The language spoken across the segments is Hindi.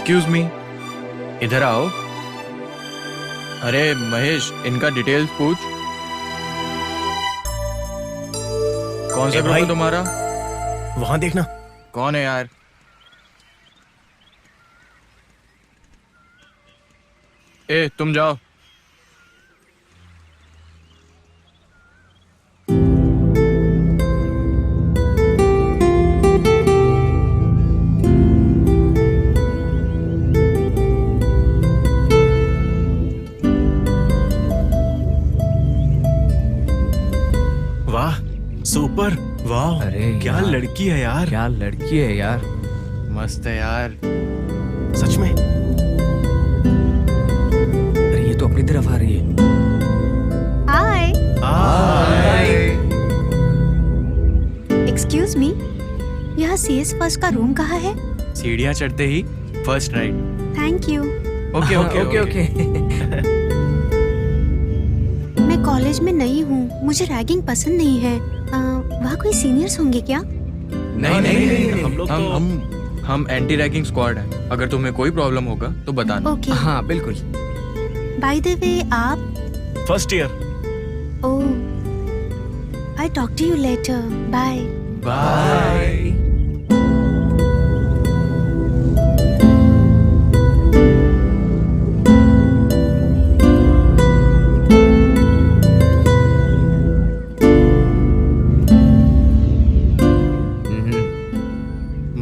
एक्सक्यूज मी, इधर आओ। अरे महेश, इनका डिटेल्स पूछ। कौन सा ग्रुप है तुम्हारा? वहां देखना। कौन है यार? ए, तुम जाओ। वाह, सुपर। वाह, अरे क्या यार, लड़की है यार। क्या लड़की है यार। मस्त है यार। सच में। अरे ये तो अपनी तरफ आ रही है। हाय। हाय। एक्सक्यूज मी, यहाँ CS फर्स्ट का रूम कहाँ है? सीढ़ियाँ चढ़ते ही first right. Thank you. Okay okay okay okay. मैं कॉलेज में नई हूँ, मुझे रैगिंग पसंद नहीं है। वहाँ कोई सीनियर्स होंगे क्या? नहीं नहीं नहीं, हम लोग तो हम एंटी रैगिंग स्क्वाड हैं। अगर तुम्हें कोई प्रॉब्लम होगा तो बताना। ओके। हाँ बिल्कुल। बाय द वे, आप? First year. Oh, I talk to you later. Bye. Bye.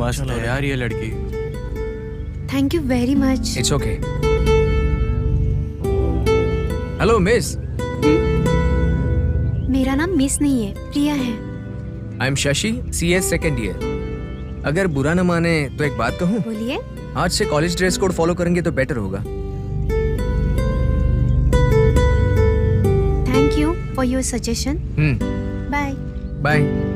मस्त है यार ये लड़की। Thank you very much. It's okay. Hello miss. मेरा नाम मिस नहीं है, प्रिया है। I am Shashi, CS second year. अगर बुरा न माने तो एक बात कहूँ, बोलिए। आज से कॉलेज ड्रेस कोड फॉलो करेंगे तो बेटर होगा। Thank you for your suggestion. Bye. Bye.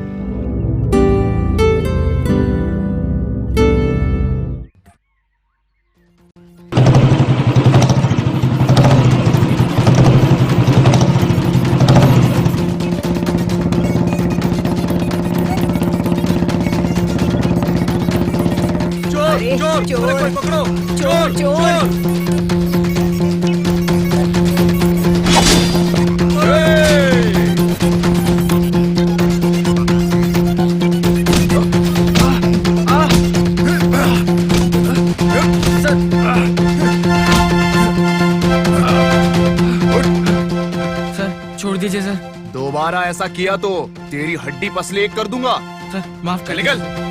चोर, चोर, कोई पकड़ो। चोर, चोर। सर छोड़ दीजिए सर। दोबारा ऐसा किया तो तेरी हड्डी पसली एक कर दूंगा। सर माफ कर निकल।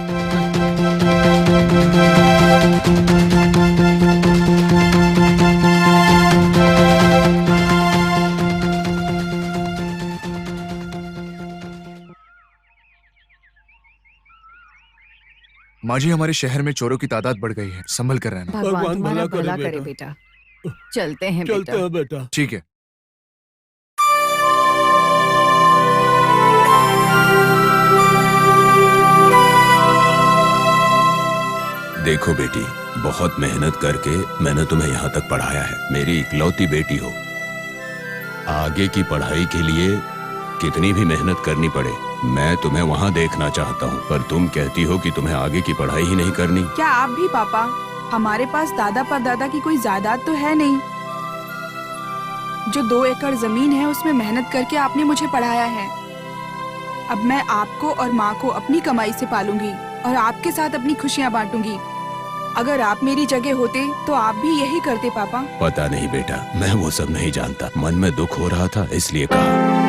माजी, हमारे शहर में चोरों की तादाद बढ़ गई है, संभल कर रहना। भगवान तुम्हारा भला करे बेटा। चलते हैं बेटा। बेटा। ठीक है। देखो बेटी, बहुत मेहनत करके मैंने तुम्हें यहाँ तक पढ़ाया है। मेरी इकलौती बेटी हो। आगे की पढ़ाई के लिए कितनी भी मेहनत करनी पड़े, मैं तुम्हें वहाँ देखना चाहता हूँ। पर तुम कहती हो कि तुम्हें आगे की पढ़ाई ही नहीं करनी। क्या आप भी पापा? हमारे पास दादा परदादा की कोई जायदाद तो है नहीं। जो 2 एकड़ जमीन है उसमें मेहनत करके आपने मुझे पढ़ाया है। अब मैं आपको और माँ को अपनी कमाई से पालूंगी और आपके साथ अपनी खुशियाँ बांटूंगी। अगर आप मेरी जगह होते तो आप भी यही करते पापा। पता नहीं बेटा, मैं वो सब नहीं जानता। मन में दुख हो रहा था इसलिए कहा।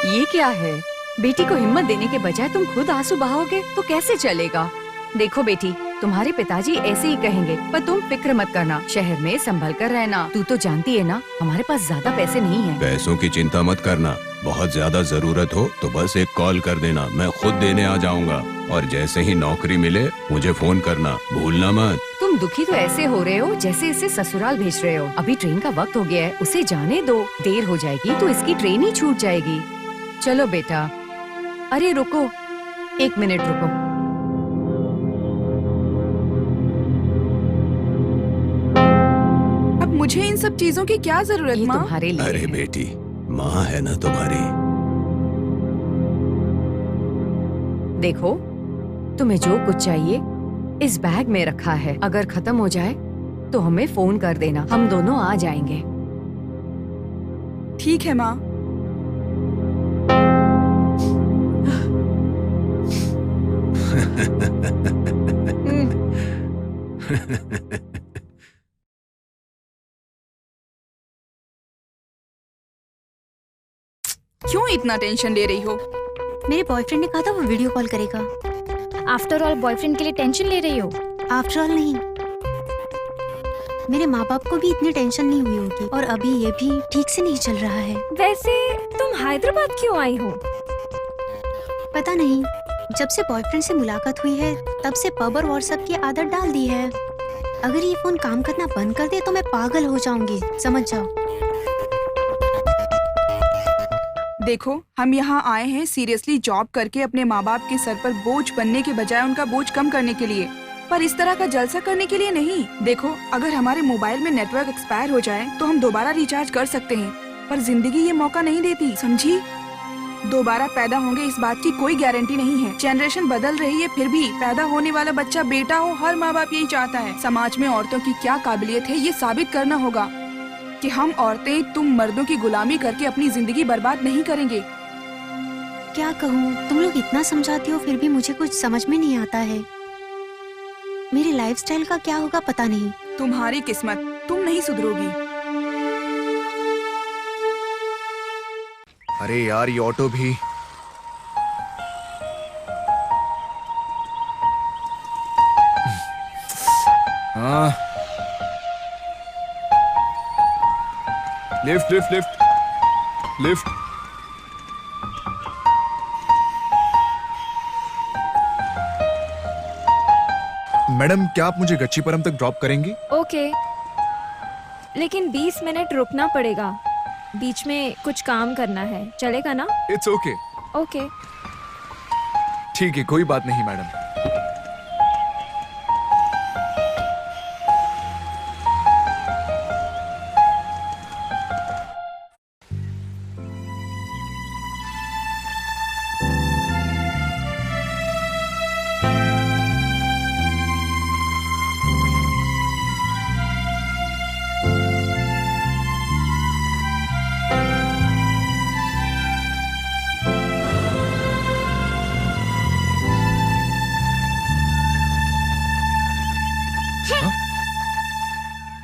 ये क्या है? बेटी को हिम्मत देने के बजाय तुम खुद आंसू बहाओगे तो कैसे चलेगा? देखो बेटी, तुम्हारे पिताजी ऐसे ही कहेंगे, पर तुम फिक्र मत करना। शहर में संभल कर रहना। तू तो जानती है ना, हमारे पास ज्यादा पैसे नहीं हैं। पैसों की चिंता मत करना। बहुत ज्यादा जरूरत हो तो बस एक कॉल कर देना, मैं खुद देने आ जाऊंगा। और जैसे ही नौकरी मिले मुझे फोन करना, भूलना मत। तुम दुखी तो ऐसे हो रहे हो जैसे इसे ससुराल भेज रहे हो। अभी ट्रेन का वक्त हो गया है, उसे जाने दो। देर हो जाएगी तो इसकी ट्रेन ही छूट जाएगी। चलो बेटा। अरे रुको, 1 मिनट रुको। अब मुझे इन सब चीजों की क्या जरूरत ये माँ? तुम्हारे लिए अरे है। बेटी, माँ है ना तुम्हारी। देखो, तुम्हें जो कुछ चाहिए इस बैग में रखा है। अगर खत्म हो जाए तो हमें फोन कर देना, हम दोनों आ जाएंगे। ठीक है माँ। क्यों इतना टेंशन ले रही हो? मेरे बॉयफ्रेंड ने कहा था वो वीडियो कॉल करेगा। आफ्टर ऑल बॉयफ्रेंड के लिए टेंशन ले रही हो? आफ्टर ऑल नहीं, मेरे माँ बाप को भी इतनी टेंशन नहीं हुई होगी और अभी ये भी ठीक से नहीं चल रहा है। वैसे तुम हैदराबाद क्यों आई हो? पता नहीं, जब से बॉयफ्रेंड से मुलाकात हुई है तब से पब और व्हाट्सएप की आदत डाल दी है। अगर ये फोन काम करना बंद कर दे तो मैं पागल हो जाऊंगी, समझ जाओ। देखो, हम यहाँ आए हैं सीरियसली जॉब करके अपने माँ बाप के सर पर बोझ बनने के बजाय उनका बोझ कम करने के लिए, पर इस तरह का जलसा करने के लिए नहीं। देखो, अगर हमारे मोबाइल में नेटवर्क एक्सपायर हो जाए तो हम दोबारा रिचार्ज कर सकते हैं, पर जिंदगी ये मौका नहीं देती, समझी? दोबारा पैदा होंगे इस बात की कोई गारंटी नहीं है। जनरेशन बदल रही है, फिर भी पैदा होने वाला बच्चा बेटा हो, हर माँ बाप यही चाहता है। समाज में औरतों की क्या काबिलियत है ये साबित करना होगा कि हम औरतें तुम मर्दों की गुलामी करके अपनी जिंदगी बर्बाद नहीं करेंगे। क्या कहूँ, तुम लोग इतना समझाती हो फिर भी मुझे कुछ समझ में नहीं आता है। मेरी लाइफस्टाइल का क्या होगा पता नहीं। तुम्हारी किस्मत, तुम नहीं सुधरोगी। अरे यार, ये ऑटो भी। हाँ, lift lift lift lift. Madam, क्या आप मुझे गच्चीपुरम तक ड्रॉप करेंगी? ओके, लेकिन 20 मिनट रुकना पड़ेगा, बीच में कुछ काम करना है, चलेगा ना? It's okay. ओके। ठीक है, कोई बात नहीं मैडम।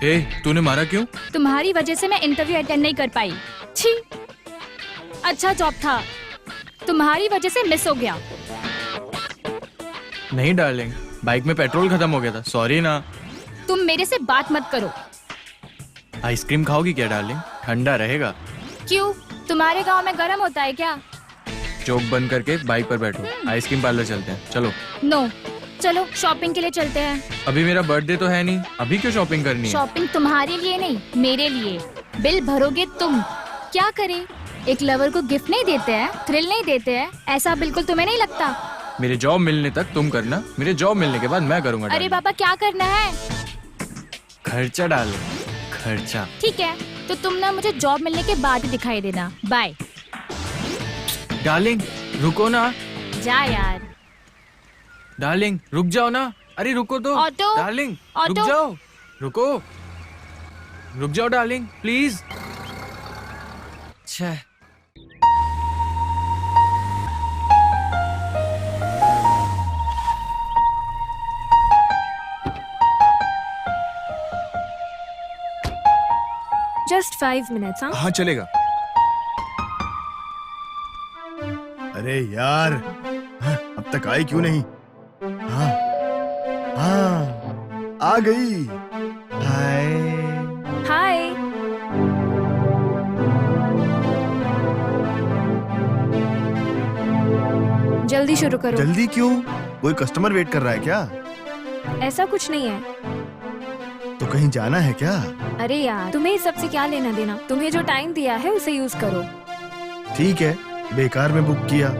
ए, तूने मारा क्यों? तुम्हारी वजह से मैं इंटरव्यू अटेंड नहीं कर पाई। छी, अच्छा जॉब था, तुम्हारी वजह से मिस हो गया। नहीं डार्लिंग, बाइक में पेट्रोल खत्म हो गया था, सॉरी ना। तुम मेरे से बात मत करो। आइसक्रीम खाओगी क्या डार्लिंग? ठंडा रहेगा। क्यों, तुम्हारे गांव में गर्म होता है क्या? चौक बंद करके बाइक पर बैठो, आइसक्रीम पार्लर चलते हैं, चलो। नो, चलो शॉपिंग के लिए चलते हैं। अभी मेरा बर्थडे तो है नहीं, अभी क्यों शॉपिंग करनी है? शॉपिंग तुम्हारे लिए नहीं, मेरे लिए। बिल भरोगे तुम। क्या करें, एक लवर को गिफ्ट नहीं देते हैं, थ्रिल नहीं देते हैं, ऐसा बिल्कुल तुम्हें नहीं लगता? मेरे जॉब मिलने तक तुम करना, मेरे जॉब मिलने के बाद मैं करूंगा। अरे डार्लिंग। बाबा, क्या करना है? खर्चा डालो, खर्चा। ठीक है, तो तुम ना मुझे जॉब मिलने के बाद ही दिखाई देना। बाय। डार्लिंग रुको ना, जा यार। डार्लिंग रुक जाओ ना। अरे रुको तो। ऑटो, डार्लिंग रुक ऑटो। जाओ, रुको, रुक जाओ डार्लिंग प्लीज। छह, जस्ट 5 मिनट्स। हाँ, हाँ चलेगा। अरे यार, हाँ, अब तक आई क्यों नहीं? हाँ हाँ, आ गई। हाय। हाय। जल्दी शुरू करो। जल्दी क्यों? कोई कस्टमर वेट कर रहा है क्या? ऐसा कुछ नहीं है। तो कहीं जाना है क्या? अरे यार, तुम्हें इस सबसे क्या लेना देना? तुम्हें जो टाइम दिया है उसे यूज करो। ठीक है, बेकार में बुक किया।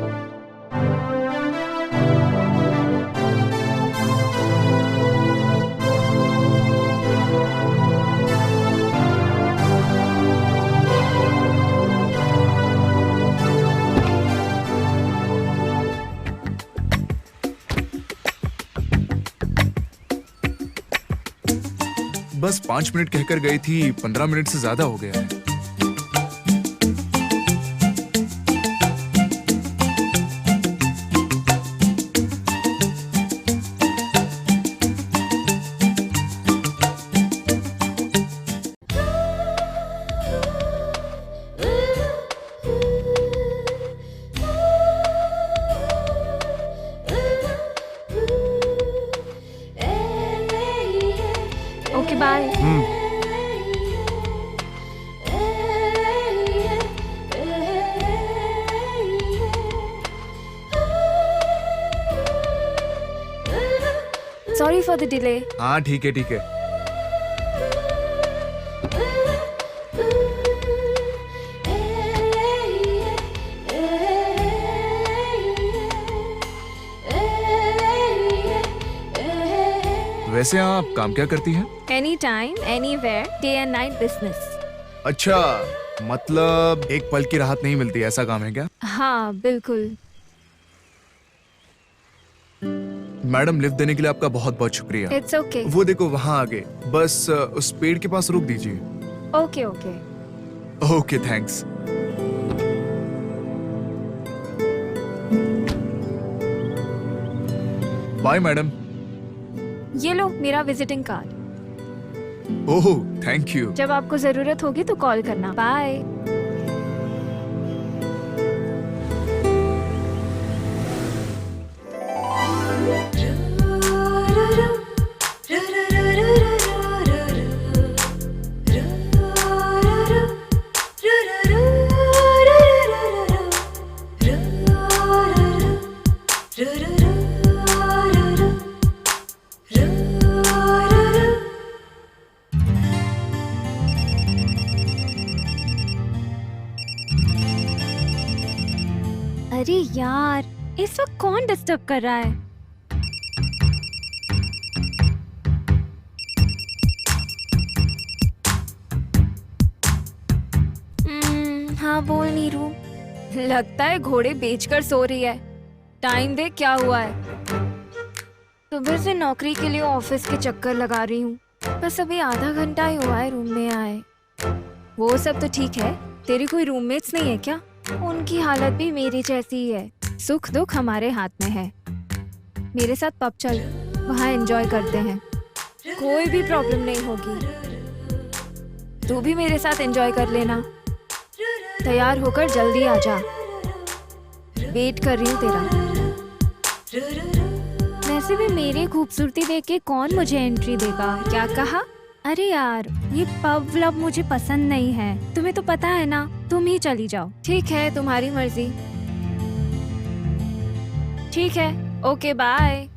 बस 5 मिनट कहकर गई थी, 15 मिनट से ज्यादा हो गया है। Okay bye. Sorry for the delay. हाँ ठीक है ठीक है। वैसे आप काम क्या करती हैं? Any time anywhere day and night business. अच्छा, मतलब एक पल की राहत नहीं मिलती, ऐसा काम है क्या? हाँ बिल्कुल। मैडम लिफ्ट देने के लिए आपका बहुत बहुत शुक्रिया। It's okay. वो देखो वहाँ आगे, बस उस पेड़ के पास रोक दीजिए। Okay okay. Okay thanks. Bye madam. ये लो मेरा visiting card. Oh thank you. जब आपको जरूरत होगी तो कॉल करना। बाय। अरे यार, इस वक्त कौन डिस्टर्ब कर रहा है? हाँ बोल नीरू। लगता है घोड़े बेचकर सो रही है। टाइम देख क्या हुआ है। सुबह से नौकरी के लिए ऑफिस के चक्कर लगा रही हूँ, बस अभी आधा घंटा ही हुआ है रूम में आए। वो सब तो ठीक है, तेरी कोई रूममेट्स नहीं है क्या? उनकी हालत भी मेरी जैसी ही है। सुख दुख हमारे हाथ में है। मेरे साथ पब चल, वहाँ एंजॉय करते हैं, कोई भी प्रॉब्लम नहीं होगी। तू भी मेरे साथ एंजॉय कर लेना। तैयार होकर जल्दी आ जा, वेट कर रही हूँ तेरा। वैसे भी मेरी खूबसूरती देख के कौन मुझे एंट्री देगा? क्या कहा? अरे यार, ये पब व्लब मुझे पसंद नहीं है, तुम्हें तो पता है ना। तुम ही चली जाओ। ठीक है, तुम्हारी मर्जी। ठीक है, ओके बाय।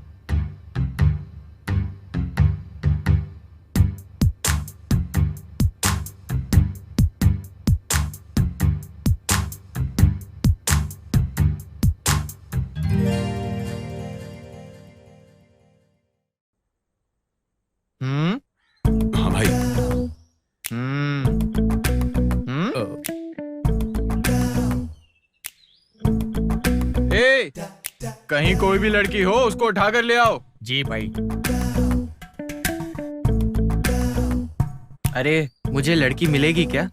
हाँ भाई। ए, कहीं कोई भी लड़की हो उसको उठा कर ले आओ। जी भाई। अरे मुझे लड़की मिलेगी क्या?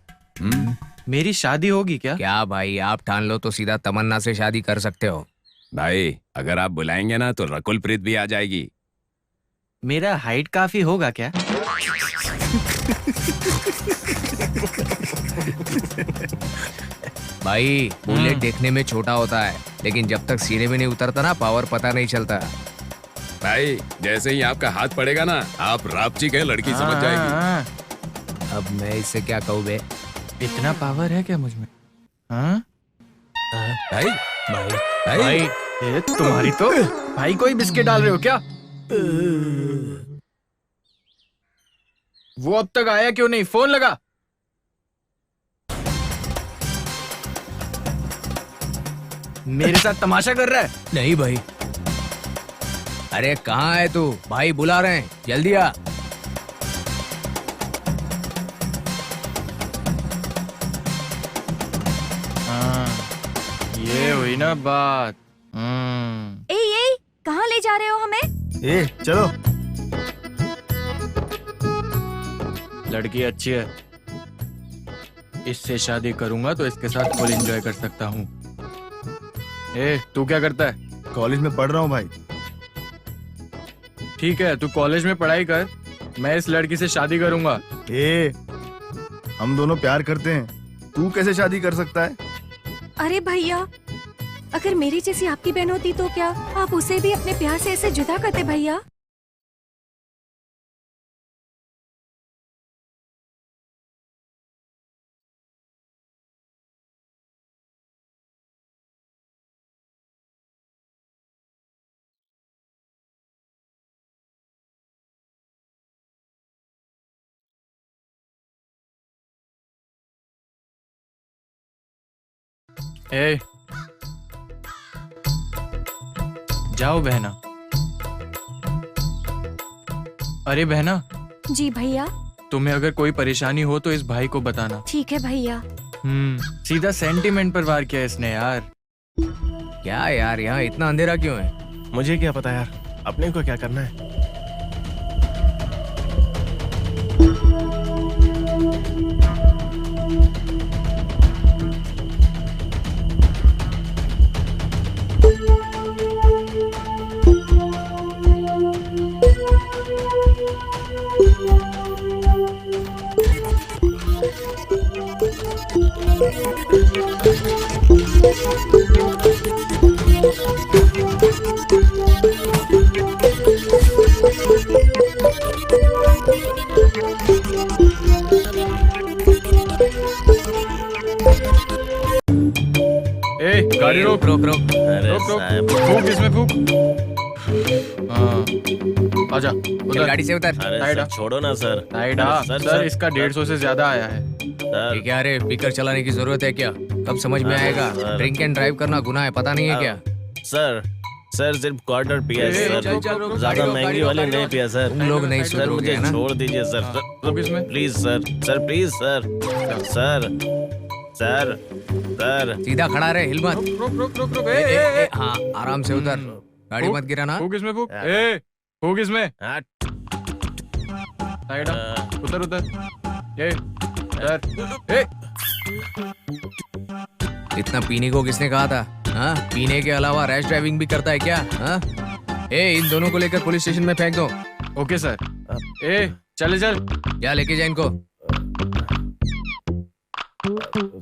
मेरी शादी होगी क्या? क्या भाई, आप ठान लो तो सीधा तमन्ना से शादी कर सकते हो। भाई अगर आप बुलाएंगे ना तो रकुल प्रीत भी आ जाएगी। मेरा हाइट काफी होगा क्या? भाई बुलेट देखने में छोटा होता है, लेकिन जब तक सीने में नहीं उतरता ना, पावर पता नहीं चलता। भाई जैसे ही आपका हाथ पड़ेगा ना, आप रापची के लड़की समझ जाएगी। अब मैं इससे क्या कहूँ बे? इतना पावर है क्या मुझ में? हाँ? भाई भाई भाई ये तुम्हारी तो भाई कोई बिस्किट डाल रहे हो क्या? वो अब तक आया क्यों नहीं? फोन लगा। मेरे साथ तमाशा कर रहा है? नहीं भाई। अरे कहाँ है तू? भाई बुला रहे हैं, जल्दी आ। हाँ, ये हुई ना बात। ए कहाँ ले जा रहे हो हमें? ए चलो। लड़की अच्छी है, इससे शादी करूंगा तो इसके साथ फुल एंजॉय कर सकता हूँ। ए, तू क्या करता है? कॉलेज में पढ़ रहा हूँ भाई। ठीक है, तू कॉलेज में पढ़ाई कर, मैं इस लड़की से शादी करूंगा। ए, हम दोनों प्यार करते हैं, तू कैसे शादी कर सकता है? अरे भैया, अगर मेरी जैसी आपकी बहन होती तो क्या आप उसे भी अपने प्यार से ऐसे जुदा करते भैया? ए, जाओ बहना। अरे बहना, जी भैया। तुम्हें अगर कोई परेशानी हो तो इस भाई को बताना। ठीक है भैया। सीधा सेंटीमेंट पर वार किया इसने यार। क्या यार, यहाँ इतना अंधेरा क्यों है? मुझे क्या पता यार, अपने को क्या करना है। ए, गाड़ी रोक रोक रोक। अरे रोक रोक, साहब, फूक इसमें फूक। हाँ, आजा चल उधर। गाड़ी से उतर। अरे साइड सर, आ। छोड़ो ना सर। साइड आ। सर इसका 150 से ज्यादा आया है। सर, ठीक है, अरे स्पीकर चलाने की जरूरत है क्या? कब समझ में अरे आएगा? सर। ड्रिंक एंड ड्राइव करना गुनाह है, पता नहीं है क्या? सर सर सिर्फ क्वार्टर पिया है ए, सर, चल, चल, रुक, ज्यादा गाड़ी रोक, महंगी गाड़ी रोक, वाली गाड़ी नहीं रोक। पिया सर। तुम लोग नहीं सर सुधरोगे मुझे है ना? छोड़ दीजिए सर। रोक इसमें। Please sir, sir please sir, sir sir sir. सीधा खड़ा रहे, हिल मत। रुक रुक रुक रुक। ए, ए, ए, ए, ए, हाँ, आराम से उतर। गाड़ी फूक, मत गिराना। फूक इसमें फूक। ए, फूक इसमें। हाँ, साइड आ। उतर उतर। ए, उतर। ए, इतना पीने को किसने कहा था? हाँ, पीने के अलावा रैश ड्राइविंग भी करता है क्या? हाँ? ए, इन दोनों को लेकर पुलिस स्टेशन में फेंक दो। Okay sir. ए, चले चल। या लेके जा इनको।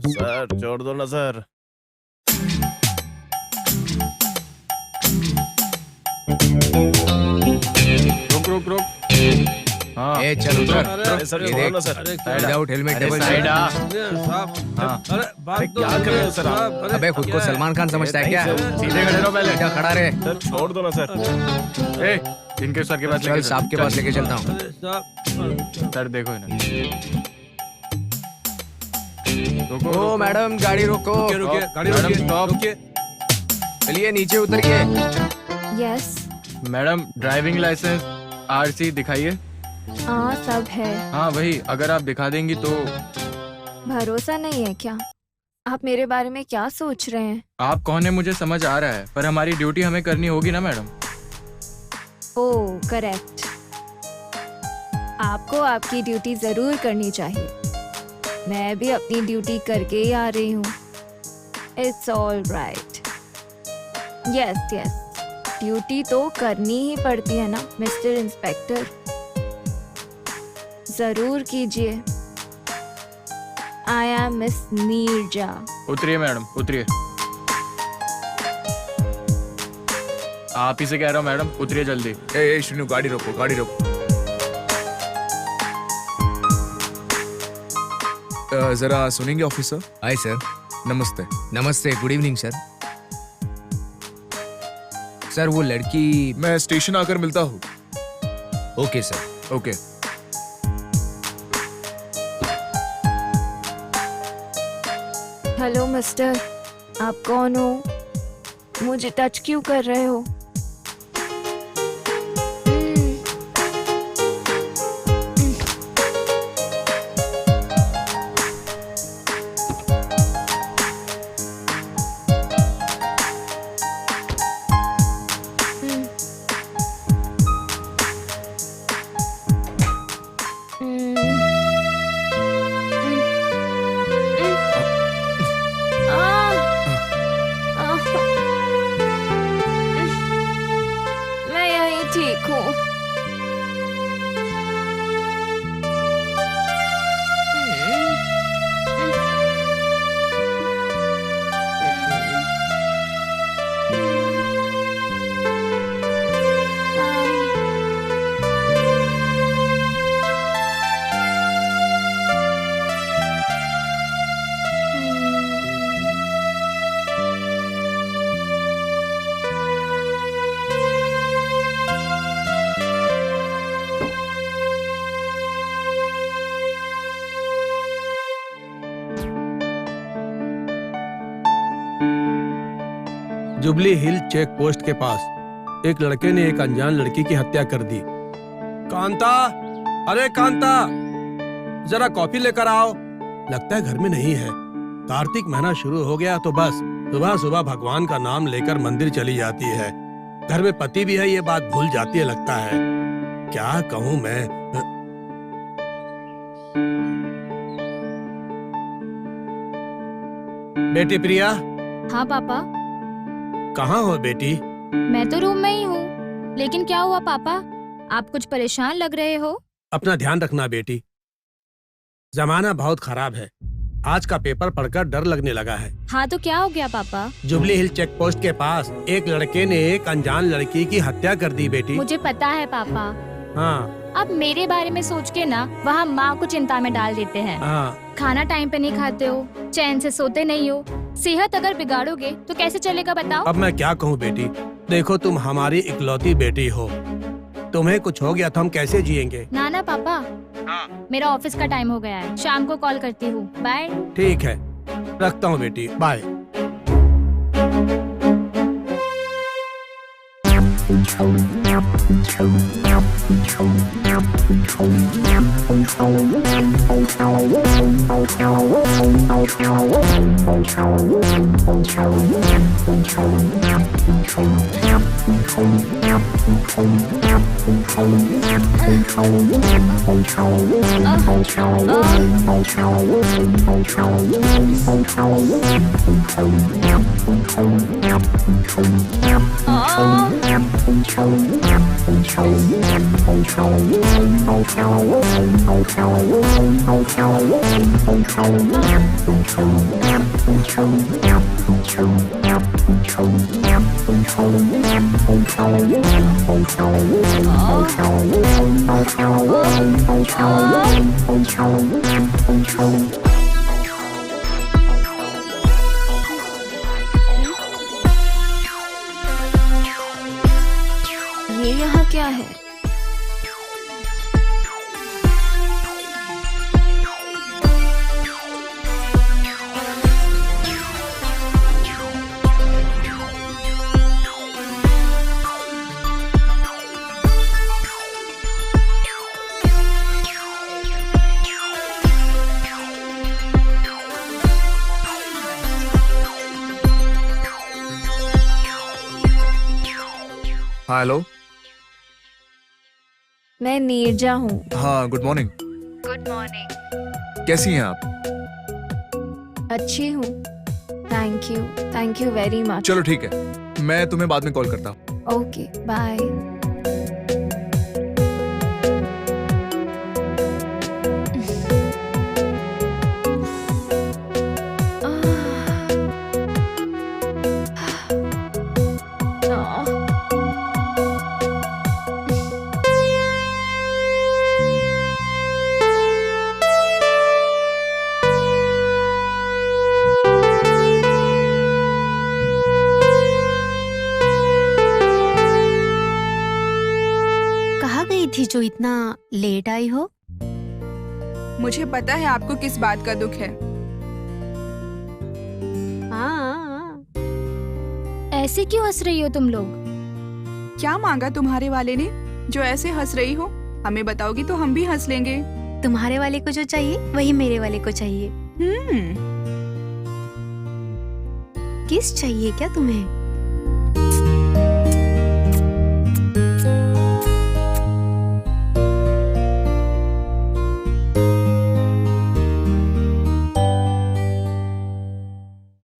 सर छोड़ दो ना सर। रुक रुक रुक। हाँ, ए, चल उतर। अरे सर ये छोड़ो देख, ना सर। विदाउट हेलमेट अरे डबल साइड सीट। आ। हाँ। अरे क्या कर रहे हो सर आप? अबे खुद को सलमान खान समझता है क्या? सीधे खड़े रहो पहले। सीधा खड़ा रहे। सर छोड़ दो ना सर। ए, इनके सर के पास चल लेके साहब के पास लेके चलता हूँ। सर देखो इन्हें। रुको, ओ रुको। मैडम, गाड़ी रोको। Madam stop. चलिए नीचे उतरिए। Yes. Madam driving licence, RC दिखाइए। हाँ सब है। हाँ वही, अगर आप दिखा देंगी तो। भरोसा नहीं है क्या? आप मेरे बारे में क्या सोच रहे हैं? आप कौन है मुझे समझ आ रहा है, पर हमारी ड्यूटी हमें करनी होगी ना मैडम। ओह करेक्ट। आपको आपकी ड्यूटी जरूर करनी चाहिए। मैं भी अपनी ड्यूटी करके ही आ रही हूँ। It's all right. Yes yes, duty तो करनी ही पड़ती है ना मिस्टर इंस्पेक्टर। जरूर कीजिए। I am miss Neeraja. उतरिए मैडम, उतरिए। आप ही से कह रहा हूँ मैडम, उतरिए जल्दी। ए शुनू, गाड़ी रोको, गाड़ी रोको। जरा सुनेंगे ऑफिसर? Hi sir. नमस्ते। नमस्ते, गुड इवनिंग सर। सर वो लड़की। मैं स्टेशन आकर मिलता हूँ। Okay sir. Okay. Hello mister, आप कौन हो? मुझे टच क्यों कर रहे हो? जुबली हिल चेक पोस्ट के पास एक लड़के ने एक अनजान लड़की की हत्या कर दी। कांता, अरे कांता, जरा कॉफी लेकर आओ। लगता है घर में नहीं है। कार्तिक महीना शुरू हो गया तो बस सुबह सुबह भगवान का नाम लेकर मंदिर चली जाती है। घर में पति भी है, ये बात भूल जाती है लगता है। क्या कहूँ मैं। बेटी प्रिया। हाँ पापा। कहाँ हो बेटी? मैं तो रूम में ही हूँ, लेकिन क्या हुआ पापा? आप कुछ परेशान लग रहे हो। अपना ध्यान रखना बेटी, जमाना बहुत खराब है। आज का पेपर पढ़कर डर लगने लगा है। हाँ तो क्या हो गया पापा? जुबली हिल चेक पोस्ट के पास एक लड़के ने एक अनजान लड़की की हत्या कर दी बेटी। मुझे पता है पापा। हाँ। आप मेरे बारे में सोच के ना वहाँ माँ को चिंता में डाल देते हैं। हाँ। खाना टाइम पे नहीं खाते हो, चैन से सोते नहीं हो। सेहत अगर बिगाड़ोगे तो कैसे चलेगा बताओ? अब मैं क्या कहूँ बेटी, देखो तुम हमारी इकलौती बेटी हो, तुम्हें कुछ हो गया तो हम कैसे जिएंगे? ना ना पापा। हाँ। मेरा ऑफिस का टाइम हो गया है, शाम को कॉल करती हूँ। बाय। ठीक है, रखता हूँ बेटी, बाय। ये यहाँ क्या है? हाँ हेलो। मैं नीरजा हूँ। हाँ गुड मॉर्निंग। Good morning. कैसी हैं आप? अच्छी हूँ, थैंक यू वेरी मच। चलो ठीक है, मैं तुम्हें बाद में कॉल करता हूँ। Okay bye. थी जो इतना लेट आई हो? मुझे पता है आपको किस बात का दुख है। ऐसे क्यों हंस रही हो तुम लोग? क्या मांगा तुम्हारे वाले ने जो ऐसे हंस रही हो? हमें बताओगी तो हम भी हंस लेंगे। तुम्हारे वाले को जो चाहिए वही मेरे वाले को चाहिए। किस चाहिए क्या तुम्हें?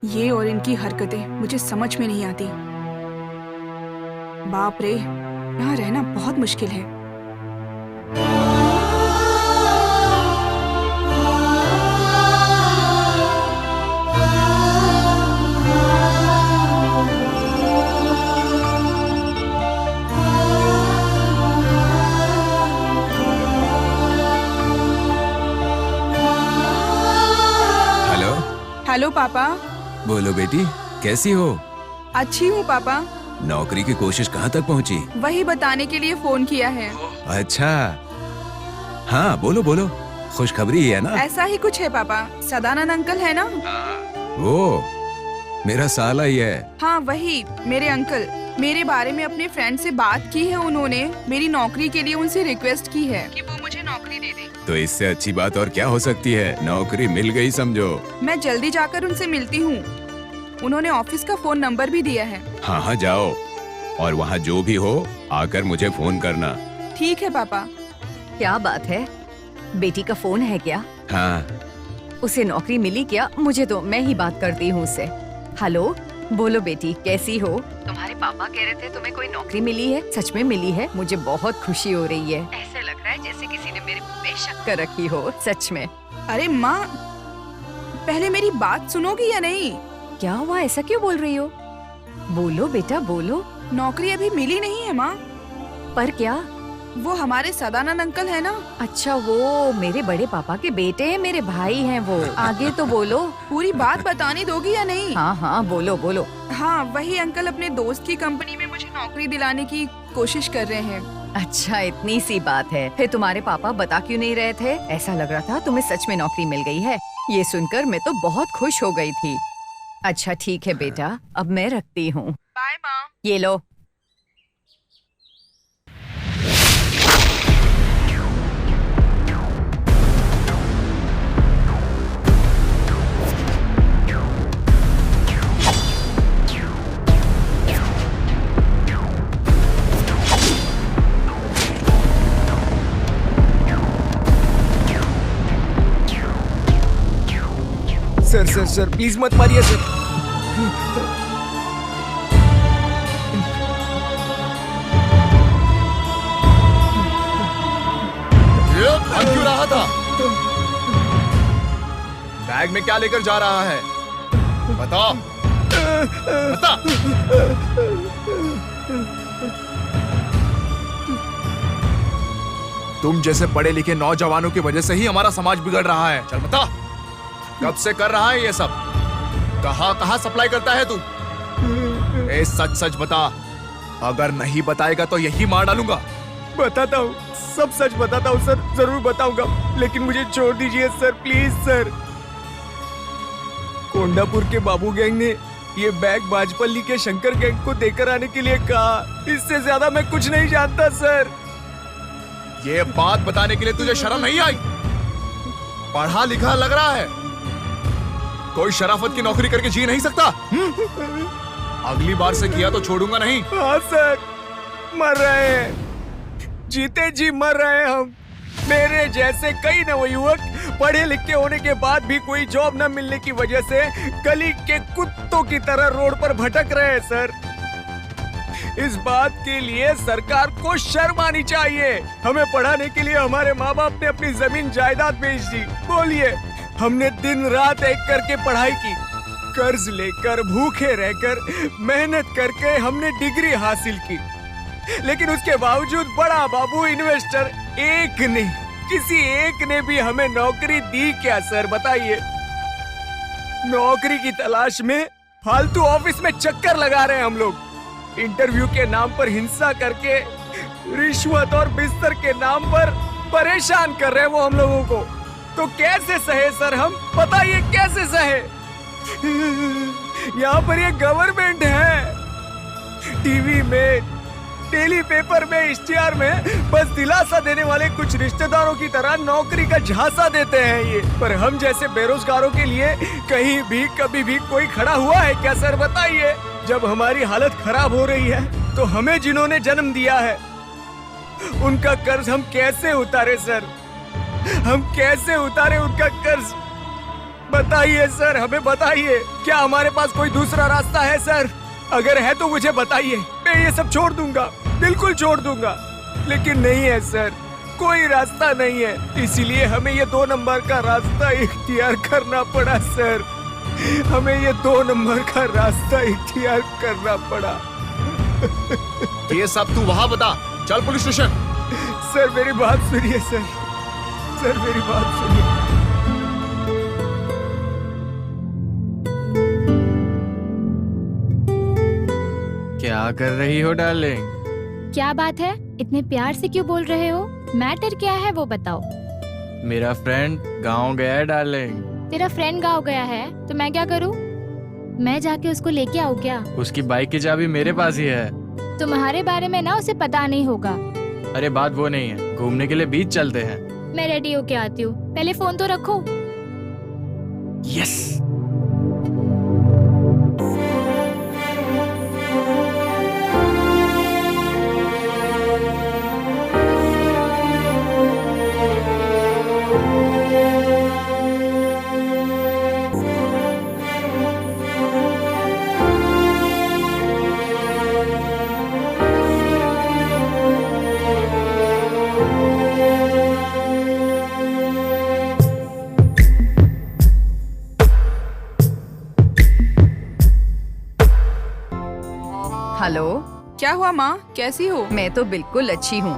ये और इनकी हरकतें मुझे समझ में नहीं आती। बाप रे, यहाँ रहना बहुत मुश्किल है। हेलो। हेलो पापा। बोलो बेटी, कैसी हो? अच्छी हूँ पापा। नौकरी की कोशिश कहाँ तक पहुँची? वही बताने के लिए फोन किया है। अच्छा, हाँ बोलो बोलो, खुशखबरी है ना? ऐसा ही कुछ है पापा। सदानंद अंकल है ना? मेरा साला ही है। हाँ वही, मेरे अंकल। मेरे बारे में अपने फ्रेंड से बात की है उन्होंने। मेरी नौकरी के लिए उनसे रिक्वेस्ट की है कि वो मुझे नौकरी दे दें। तो इससे अच्छी बात और क्या हो सकती है, नौकरी मिल गई समझो। मैं जल्दी जाकर उनसे मिलती हूँ। उन्होंने ऑफिस का फोन नंबर भी दिया है। हाँ हाँ जाओ, और वहाँ जो भी हो आकर मुझे फोन करना। ठीक है पापा। क्या बात है, बेटी का फोन है क्या? हाँ। उसे नौकरी मिली क्या? मुझे तो मैं ही बात करती हूँ उससे। हेलो, बोलो बेटी, कैसी हो? तुम्हारे पापा कह रहे थे तुम्हें कोई नौकरी मिली है। सच में मिली है? मुझे बहुत खुशी हो रही है। ऐसे लग रहा है जैसे किसी ने मेरे मुंह में शक्कर रखी हो। सच में। अरे माँ, पहले मेरी बात सुनोगी या नहीं? क्या हुआ, ऐसा क्यों बोल रही हो? बोलो बेटा बोलो। नौकरी अभी मिली नहीं है माँ। पर क्या? वो हमारे सदानंद अंकल है ना। अच्छा, वो मेरे बड़े पापा के बेटे हैं, मेरे भाई हैं वो। आगे तो बोलो। पूरी बात बतानी दोगी या नहीं? हाँ हाँ बोलो बोलो। हाँ, वही अंकल अपने दोस्त की कंपनी में मुझे नौकरी दिलाने की कोशिश कर रहे हैं। अच्छा, इतनी सी बात है। फिर तुम्हारे पापा बता क्यों नहीं रहे थे? ऐसा लग रहा था तुम्हें सच में नौकरी मिल गई है। ये सुनकर मैं तो बहुत खुश हो गई थी। अच्छा ठीक है बेटा, अब मैं रखती हूँ। बाय माँ। ये लो। सर सर सर प्लीज मत मारिए सर। ये भाग क्यों रहा था? बैग में क्या लेकर जा रहा है? बता बता। तुम जैसे पढ़े लिखे नौजवानों की वजह से ही हमारा समाज बिगड़ रहा है। चल बता, कब से कर रहा है ये सब? कहाँ सप्लाई करता है तू? ए सच सच बता, अगर नहीं बताएगा तो यही मार डालूंगा। बताता हूँ, सब सच बताता हूँ सर, जरूर बताऊंगा, लेकिन मुझे छोड़ दीजिए सर, प्लीज सर। कोंडापुर के बाबू गैंग ने ये बैग बाजपल्ली के शंकर गैंग को देकर आने के लिए कहा। इससे ज्यादा मैं कुछ नहीं जानता सर। ये बात बताने के लिए तुझे शर्म नहीं आई? पढ़ा लिखा लग रहा है, कोई शराफत की नौकरी करके जी नहीं सकता। अगली बार से किया तो छोड़ूंगा नहीं। हाँ सर, मर रहे हैं, जीते जी मर रहे हैं हम। मेरे जैसे कई नवयुवक पढ़े लिखे होने के बाद भी कोई जॉब न मिलने की वजह से गली के कुत्तों की तरह रोड पर भटक रहे हैं सर। इस बात के लिए सरकार को शर्म आनी चाहिए। हमें पढ़ाने के लिए हमारे माँ बाप ने अपनी जमीन जायदाद बेच दी। बोलिए, हमने दिन रात एक करके पढ़ाई की, कर्ज लेकर भूखे रहकर मेहनत करके हमने डिग्री हासिल की, लेकिन उसके बावजूद बड़ा बाबू इन्वेस्टर एक ने, किसी एक ने भी हमें नौकरी दी क्या सर, बताइए। नौकरी की तलाश में फालतू ऑफिस में चक्कर लगा रहे हैं हम लोग। इंटरव्यू के नाम पर हिंसा करके, रिश्वत और बिस्तर के नाम पर परेशान कर रहे हैं वो हम लोगों को। तो कैसे सहे सर हम, बताइए कैसे सहे? यहाँ पर ये गवर्नमेंट है, टीवी में, डेली पेपर में, इश्तिहार में बस दिलासा देने वाले कुछ रिश्तेदारों की तरह नौकरी का झांसा देते हैं ये। पर हम जैसे बेरोजगारों के लिए कहीं भी कभी भी कोई खड़ा हुआ है क्या सर, बताइए। जब हमारी हालत खराब हो रही है तो हमें जिन्होंने जन्म दिया है उनका कर्ज हम कैसे उतारे सर, हम कैसे उतारे उनका कर्ज, बताइए सर, हमें बताइए। क्या हमारे पास कोई दूसरा रास्ता है सर? अगर है तो मुझे बताइए, मैं ये सब छोड़ दूंगा, बिल्कुल छोड़ दूंगा। लेकिन नहीं है सर, कोई रास्ता नहीं है, इसीलिए हमें ये 2 नंबर का रास्ता इख्तियार करना पड़ा सर। हमें ये 2 नंबर का रास्ता इख्तियार करना पड़ा। ये सब तू वहां बता, चल पुलिस स्टेशन। सर मेरी बात सुनिए सर, सर मेरी बात सुनिए। क्या कर रही हो डार्लिंग? क्या बात है, इतने प्यार से क्यों बोल रहे हो? मैटर क्या है वो बताओ। मेरा फ्रेंड गांव गया है डार्लिंग। तेरा फ्रेंड गाँव गया है तो मैं क्या करूँ? मैं जाके उसको लेके आऊँ क्या? उसकी बाइक की चाबी मेरे पास ही है। तुम्हारे बारे में ना उसे पता नहीं होगा। अरे बात वो नहीं है, घूमने के लिए बीच चलते हैं। मैं रेडी होके आती हूँ, पहले फोन तो रखो। यस। हेलो, क्या हुआ माँ, कैसी हो? मैं तो बिल्कुल अच्छी हूँ।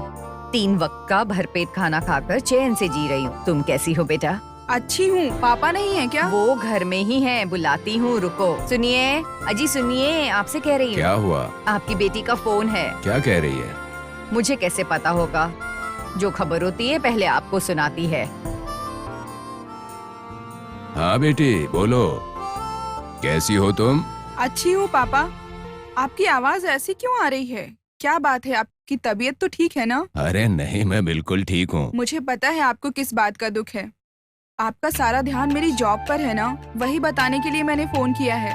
3 वक्त का भरपेट खाना खाकर चैन से जी रही हूँ। तुम कैसी हो बेटा? अच्छी हूँ। पापा नहीं है क्या? वो घर में ही हैं, बुलाती हूँ, रुको। सुनिए अजी, सुनिए, आपसे कह रही हूँ। क्या हुआ? आपकी बेटी का फोन है। क्या कह रही है? मुझे कैसे पता होगा? जो खबर होती है पहले आपको सुनाती है। हाँ बेटी बोलो, कैसी हो तुम? अच्छी हूँ पापा। आपकी आवाज ऐसी क्यों आ रही है? क्या बात है, आपकी तबीयत तो ठीक है ना? अरे नहीं, मैं बिल्कुल ठीक हूँ। मुझे पता है आपको किस बात का दुख है। आपका सारा ध्यान मेरी जॉब पर है ना, वही बताने के लिए मैंने फोन किया है।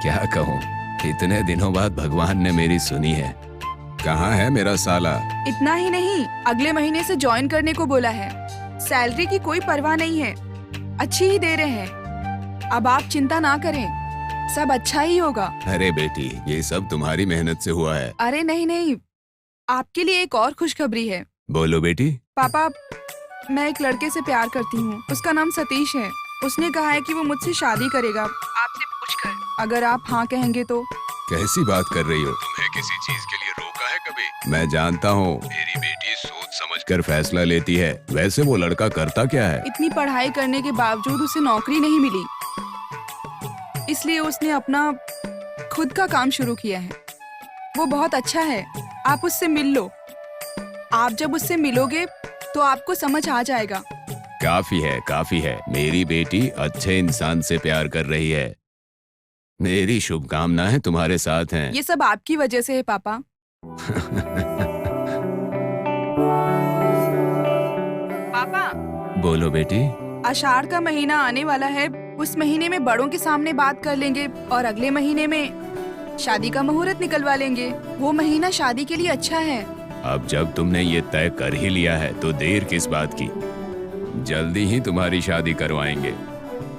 क्या कहूँ, इतने दिनों बाद भगवान ने मेरी सुनी है। कहाँ है मेरा साला? इतना ही नहीं, अगले महीने से ज्वाइन करने को बोला है। सैलरी की कोई परवाह नहीं है, अच्छी ही दे रहे हैं। अब आप चिंता ना करें, सब अच्छा ही होगा। अरे बेटी, ये सब तुम्हारी मेहनत से हुआ है। अरे नहीं नहीं, आपके लिए एक और खुशखबरी है। बोलो बेटी। पापा, मैं एक लड़के से प्यार करती हूँ। उसका नाम सतीश है। उसने कहा है कि वो मुझसे शादी करेगा, आपसे पूछकर। अगर आप हाँ कहेंगे तो। कैसी बात कर रही हो? तुम्हें किसी चीज के लिए रोका है कभी? मैं जानता हूँ मेरी बेटी सोच समझकर फैसला लेती है। वैसे वो लड़का करता क्या है? इतनी पढ़ाई करने के बावजूद उसे नौकरी नहीं मिली, इसलिए उसने अपना खुद का काम शुरू किया है। वो बहुत अच्छा है, आप उससे मिल लो। आप जब उससे मिलोगे तो आपको समझ आ जाएगा। काफी है, काफी है। मेरी बेटी अच्छे इंसान से प्यार कर रही है। मेरी शुभकामनाएं तुम्हारे साथ हैं। ये सब आपकी वजह से है पापा। पापा, बोलो बेटी। आषाढ़ का महीना आने वाला है, उस महीने में बड़ों के सामने बात कर लेंगे और अगले महीने में शादी का मुहूर्त निकलवा लेंगे। वो महीना शादी के लिए अच्छा है। अब जब तुमने ये तय कर ही लिया है तो देर किस बात की? जल्दी ही तुम्हारी शादी करवाएंगे।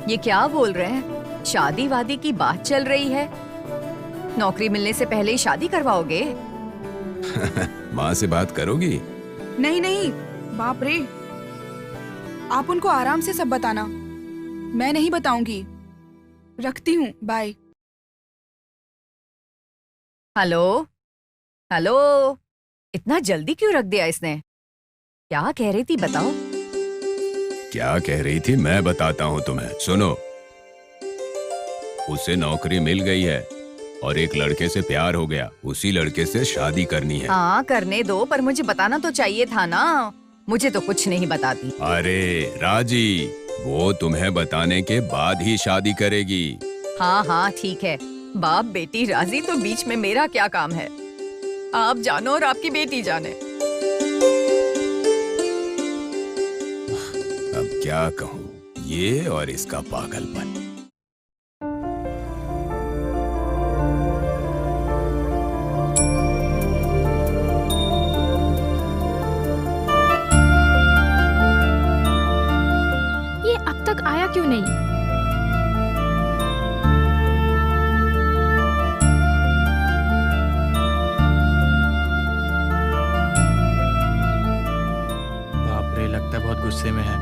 ये क्या बोल रहे हैं? शादी वादी की बात चल रही है? नौकरी मिलने से पहले ही शादी करवाओगे? माँ से बात करोगी? नहीं नहीं, बाप रे, आप उनको आराम से सब बताना, मैं नहीं बताऊंगी। रखती हूँ, बाय। हेलो हेलो, इतना जल्दी क्यों रख दिया इसने? क्या कह रही थी बताओ? क्या कह रही थी मैं बताता हूँ तुम्हें, सुनो। उसे नौकरी मिल गई है और एक लड़के से प्यार हो गया। उसी लड़के से शादी करनी है। हाँ करने दो, पर मुझे बताना तो चाहिए था ना। मुझे तो कुछ नहीं बताती। अरे राजी, वो तुम्हें बताने के बाद ही शादी करेगी। हाँ हाँ ठीक है, बाप बेटी राजी तो बीच में मेरा क्या काम है? आप जानो और आपकी बेटी जाने। अब क्या कहूँ, ये और इसका पागलपन। ये अब तक आया क्यों नहीं? बाप रे, लगता है बहुत गुस्से में है।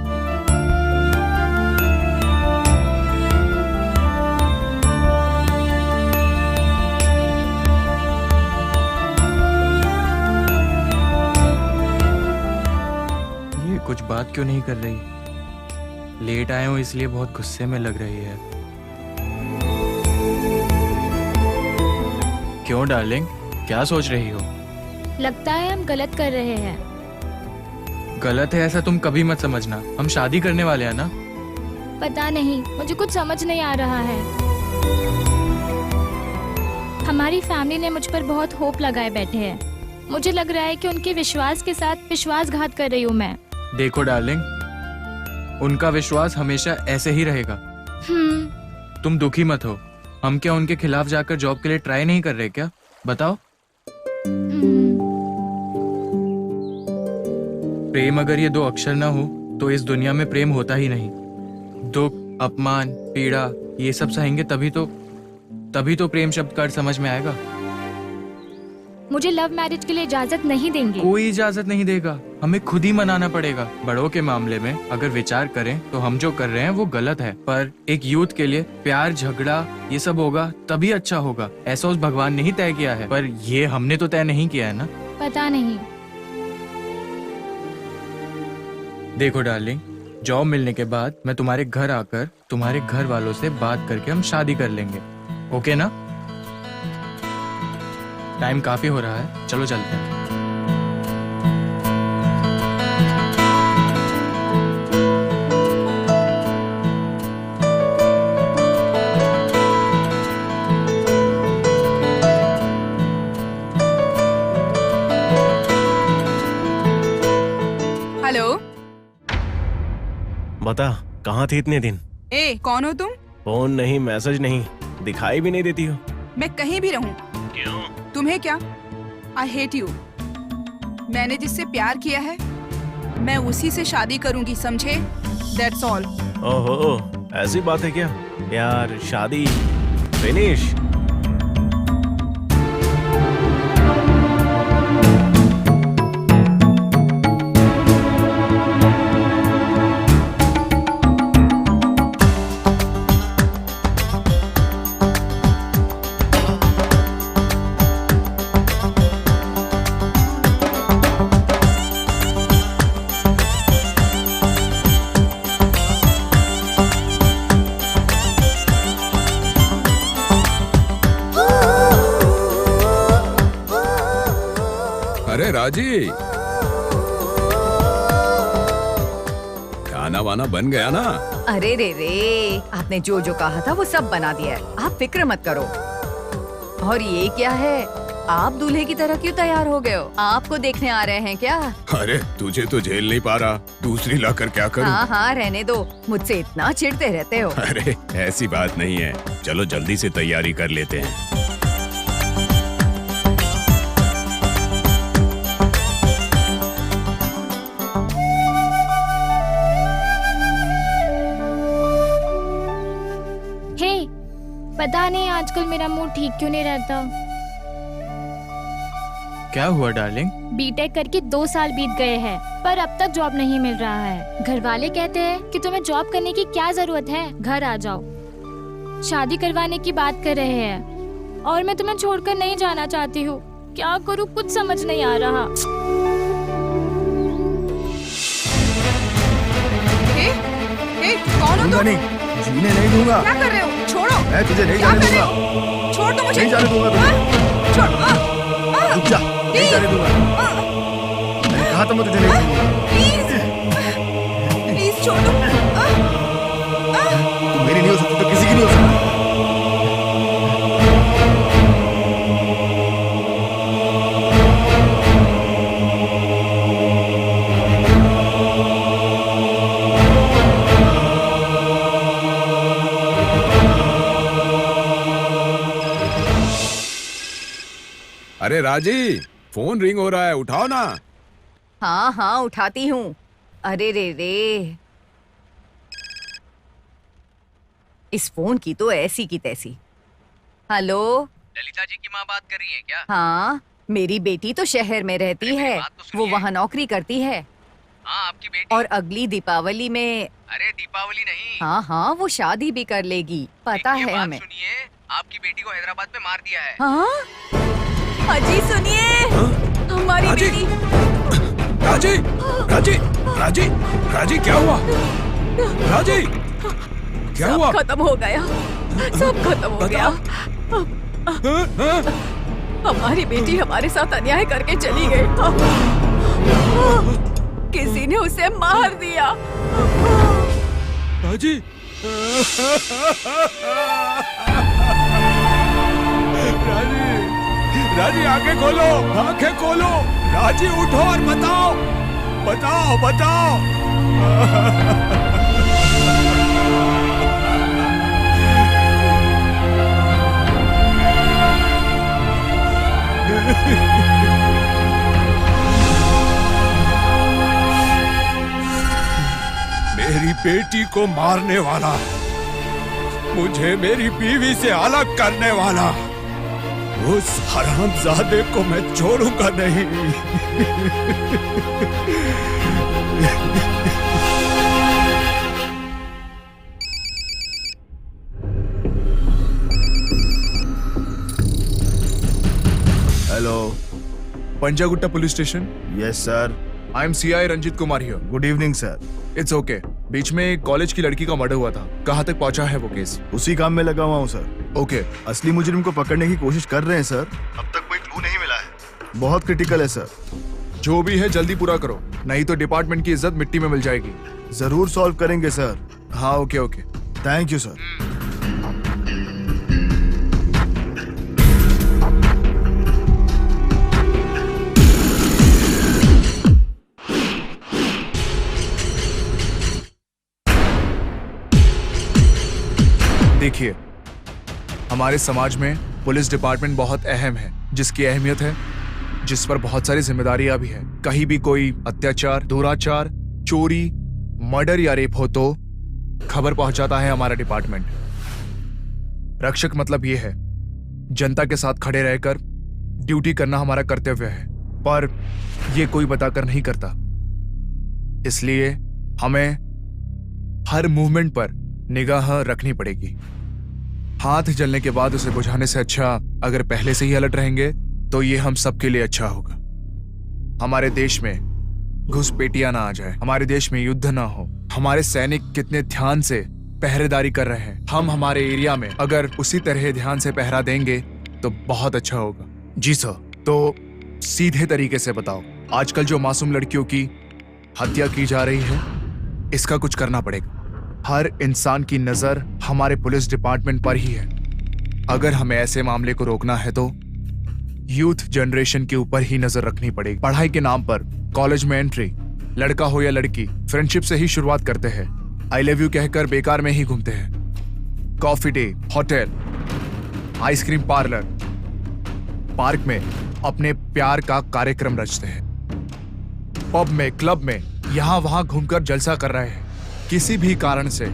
ये कुछ बात क्यों नहीं कर रही? लेट आया हूँ इसलिए बहुत गुस्से में लग रही है। क्यों डार्लिंग, क्या सोच रही हो? लगता है हम गलत कर रहे हैं। गलत है ऐसा तुम कभी मत समझना। हम शादी करने वाले हैं ना। पता नहीं, मुझे कुछ समझ नहीं आ रहा है। हमारी फैमिली ने मुझ पर बहुत होप लगाए बैठे हैं। मुझे लग रहा है कि उनके विश्वास के साथ विश्वासघात कर रही हूँ मैं। देखो डार्लिंग, उनका विश्वास हमेशा ऐसे ही रहेगा। तुम दुखी मत हो। हम क्या उनके खिलाफ जाकर जॉब के लिए ट्राई नहीं कर रहे क्या? बताओ। प्रेम अगर ये 2 अक्षर ना हो तो इस दुनिया में प्रेम होता ही नहीं। दुख, अपमान, पीड़ा ये सब सहेंगे तभी तो प्रेम शब्द का अर्थ समझ में आएगा। मुझे लव मैरिज के लिए इजाजत नहीं देंगे। कोई इजाजत नहीं देगा, हमें खुद ही मनाना पड़ेगा। बड़ों के मामले में अगर विचार करें तो हम जो कर रहे हैं वो गलत है, पर एक यूथ के लिए प्यार, झगड़ा ये सब होगा तभी अच्छा होगा। ऐसा उस भगवान ने ही तय किया है, पर ये हमने तो तय नहीं किया है ना। पता नहीं। देखो डार्लिंग, जॉब मिलने के बाद मैं तुम्हारे घर आकर तुम्हारे घर वालों से बात करके हम शादी कर लेंगे, ओके ना? टाइम काफी हो रहा है, चलो चलते हैं। हेलो। बता, कहाँ थी इतने दिन? ए, कौन हो तुम? फोन नहीं, मैसेज नहीं, दिखाई भी नहीं देती हो। मैं कहीं भी रहूं, क्यों? तुम्हें क्या? I hate you. मैंने जिससे प्यार किया है मैं उसी से शादी करूंगी, समझे? That's all. ओहो, ऐसी बात है क्या? प्यार, शादी, फिनिश। अरे राजी, खाना वाना बन गया ना? अरे रे, आपने जो जो कहा था वो सब बना दिया है, आप फिक्र मत करो। और ये क्या है, आप दूल्हे की तरह क्यों तैयार हो गए हो? आपको देखने आ रहे हैं क्या? अरे तुझे तो झेल नहीं पा रहा, दूसरी लाकर क्या करूं? हाँ हाँ, रहने दो, मुझसे इतना चिढ़ते रहते हो। अरे ऐसी बात नहीं है, चलो जल्दी से तैयारी कर लेते हैं। पता नहीं आजकल मेरा मूड ठीक क्यों नहीं रहता। क्या हुआ डार्लिंग? बीटेक करके 2 साल बीत गए हैं, पर अब तक जॉब नहीं मिल रहा है। घर वाले कहते हैं कि तुम्हें जॉब करने की क्या जरूरत है, घर आ जाओ। शादी करवाने की बात कर रहे हैं और मैं तुम्हें छोड़कर नहीं जाना चाहती हूँ। क्या करूँ, कुछ समझ नहीं आ रहा। कौन हो तुम? नहीं, जीने नहीं दूंगा। क्या कर रहे हो? छोड़ो। मैं तुझे नहीं जाने दूंगा। छोड़ दो मुझे। नहीं जाने दूंगा तुझे। छोड़। रुक जा, नहीं जाने दूंगा। मैंने कहा था मैं तुझे नहीं दूंगा। प्लीज छोड़ दो। तू मेरी नहीं हो सकती तो किसी की नहीं हो सकती। अरे राजी, फोन रिंग हो रहा है, उठाओ ना। हाँ हाँ, उठाती हूँ। अरे रे, इस फोन की तो ऐसी की तैसी। हेलो, ललिता जी की माँ बात कर रही है क्या? हाँ, मेरी बेटी तो शहर में रहती है, वो वहाँ नौकरी करती है। हाँ, आपकी बेटी। और अगली दीपावली में। अरे दीपावली नहीं। हाँ हाँ, वो शादी भी कर लेगी, पता है हमें। सुनिए, आपकी बेटी को हैदराबाद में मार दिया है। हाँ? अजी सुनिए, हमारी बेटी। राजी, राजी, राजी, राजी क्या हुआ? राजी, क्या हुआ? खत्म हो गया, सब खत्म हो गया। हमारी बेटी हमारे साथ अन्याय करके चली गई। किसी ने उसे मार दिया। राजी, राजी, राजी आंखें खोलो, आंखें खोलो। राजी उठो और बताओ, बताओ, बताओ। मेरी बेटी को मारने वाला, मुझे मेरी बीवी से अलग करने वाला, उस हरामजादे को मैं छोड़ूंगा नहीं। Hello, Panjagutta police station. Yes sir. I am CI Ranjit Kumar here. Good evening sir. It's okay. बीच में एक कॉलेज की लड़की का मर्डर हुआ था, कहाँ तक पहुंचा है वो केस? उसी काम में लगा हुआ हूँ सर। ओके। असली मुजरिम को पकड़ने की कोशिश कर रहे हैं सर। अब तक कोई क्लू नहीं मिला है। बहुत क्रिटिकल है सर। जो भी है जल्दी पूरा करो, नहीं तो डिपार्टमेंट की इज्जत मिट्टी में मिल जाएगी। जरूर सॉल्व करेंगे सर। हाँ, okay okay. Thank you sir. देखिए, हमारे समाज में पुलिस डिपार्टमेंट बहुत अहम है, जिसकी अहमियत है, जिस पर बहुत सारी जिम्मेदारियां भी है। कहीं भी कोई अत्याचार, दुराचार, चोरी, मर्डर या रेप हो तो खबर पहुंचाता है हमारा डिपार्टमेंट। रक्षक मतलब ये है, जनता के साथ खड़े रहकर ड्यूटी करना हमारा कर्तव्य है, पर यह कोई बताकर नहीं करता। इसलिए हमें हर मूवमेंट पर निगाह रखनी पड़ेगी। हाथ जलने के बाद उसे बुझाने से अच्छा अगर पहले से ही अलर्ट रहेंगे तो ये हम सबके लिए अच्छा होगा। हमारे देश में घुसपैठियां ना आ जाए, हमारे देश में युद्ध ना हो। हमारे सैनिक कितने ध्यान से पहरेदारी कर रहे हैं, हम हमारे एरिया में अगर उसी तरह ध्यान से पहरा देंगे तो बहुत अच्छा होगा। जी सर। तो सीधे तरीके से बताओ, आजकल जो मासूम लड़कियों की हत्या की जा रही है, इसका कुछ करना पड़ेगा। हर इंसान की नजर हमारे पुलिस डिपार्टमेंट पर ही है। अगर हमें ऐसे मामले को रोकना है तो यूथ जनरेशन के ऊपर ही नजर रखनी पड़ेगी। पढ़ाई के नाम पर कॉलेज में एंट्री, लड़का हो या लड़की, फ्रेंडशिप से ही शुरुआत करते हैं। आई लव यू कहकर बेकार में ही घूमते हैं। Coffee day, hotel, ice cream parlour, park में अपने प्यार का कार्यक्रम रचते हैं। पब में, क्लब में यहां वहां घूमकर जलसा कर रहे हैं। किसी भी कारण से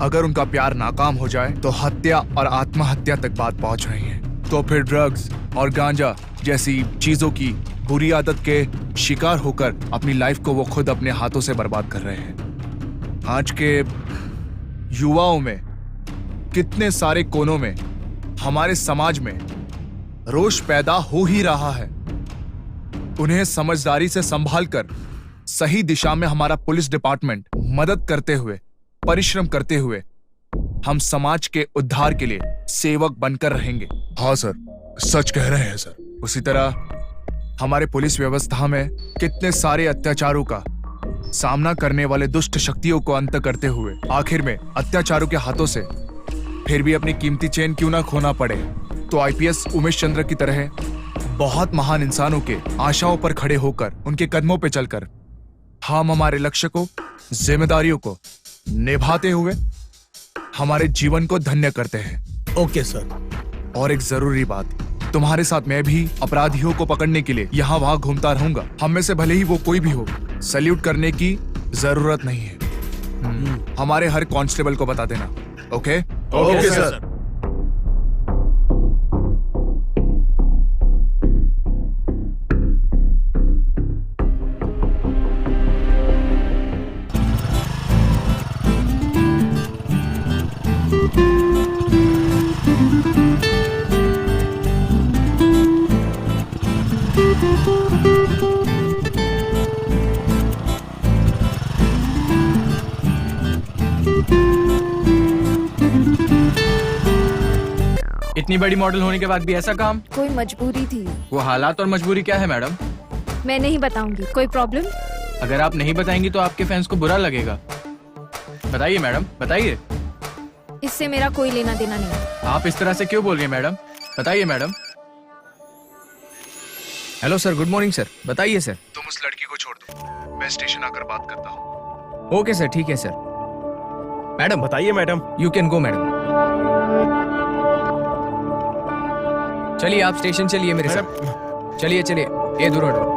अगर उनका प्यार नाकाम हो जाए तो हत्या और आत्महत्या तक बात पहुंच रही है। तो फिर ड्रग्स और गांजा जैसी चीजों की बुरी आदत के शिकार होकर अपनी लाइफ को वो खुद अपने हाथों से बर्बाद कर रहे हैं। आज के युवाओं में कितने सारे कोनों में हमारे समाज में रोष पैदा हो ही रहा है। उन्हें समझदारी से संभाल कर सही दिशा में हमारा पुलिस डिपार्टमेंट मदद करते हुए, परिश्रम करते हुए हम समाज के उद्धार के लिए सेवक बनकर रहेंगे। हाँ सर, सच कह रहे हैं सर। उसी तरह हमारे पुलिस व्यवस्था में कितने सारे अत्याचारों का सामना करने वाले दुष्ट शक्तियों को अंत करते हुए आखिर में अत्याचारों के हाथों से फिर भी अपनी कीमती चैन क्यों ना खोना पड़े, तो आईपीएस उमेश चंद्र की तरह बहुत महान इंसानों के आशाओं पर खड़े होकर उनके कदमों पर चलकर हम हमारे लक्ष्य को, जिम्मेदारियों को निभाते हुए हमारे जीवन को धन्य करते हैं। Okay sir. और एक जरूरी बात, तुम्हारे साथ मैं भी अपराधियों को पकड़ने के लिए यहाँ वहां घूमता रहूंगा। हम में से भले ही वो कोई भी हो, सैल्यूट करने की जरूरत नहीं है। हमारे हर कांस्टेबल को बता देना। ओके? Okay sir. इतनी बड़ी मॉडल होने के बाद भी ऐसा काम? कोई मजबूरी थी। वो हालात और मजबूरी क्या है मैडम? मैं नहीं बताऊंगी। कोई प्रॉब्लम? अगर आप नहीं बताएंगी तो आपके फैंस को बुरा लगेगा। बताइए मैडम, बताइए। इससे मेरा कोई लेना देना नहीं। आप इस तरह से क्यों बोल रही हैं मैडम? बताइए madam. Hello sir, good morning sir. बताइए सर। तुम उस लड़की को छोड़ दो, मैं स्टेशन आकर बात करता हूँ। ओके सर, ठीक है सर। मैडम बताइए madam. You can go madam. चलिए आप स्टेशन चलिए मेरे साथ। चलिए चलिए, ये दूर हटो।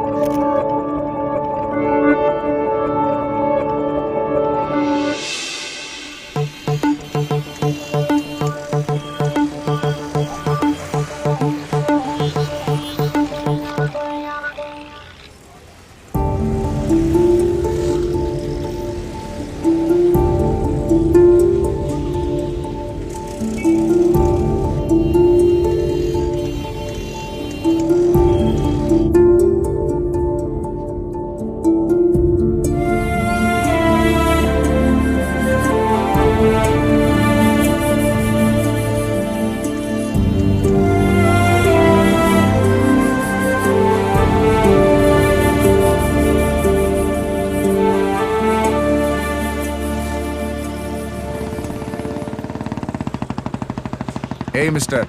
हे मिस्टर।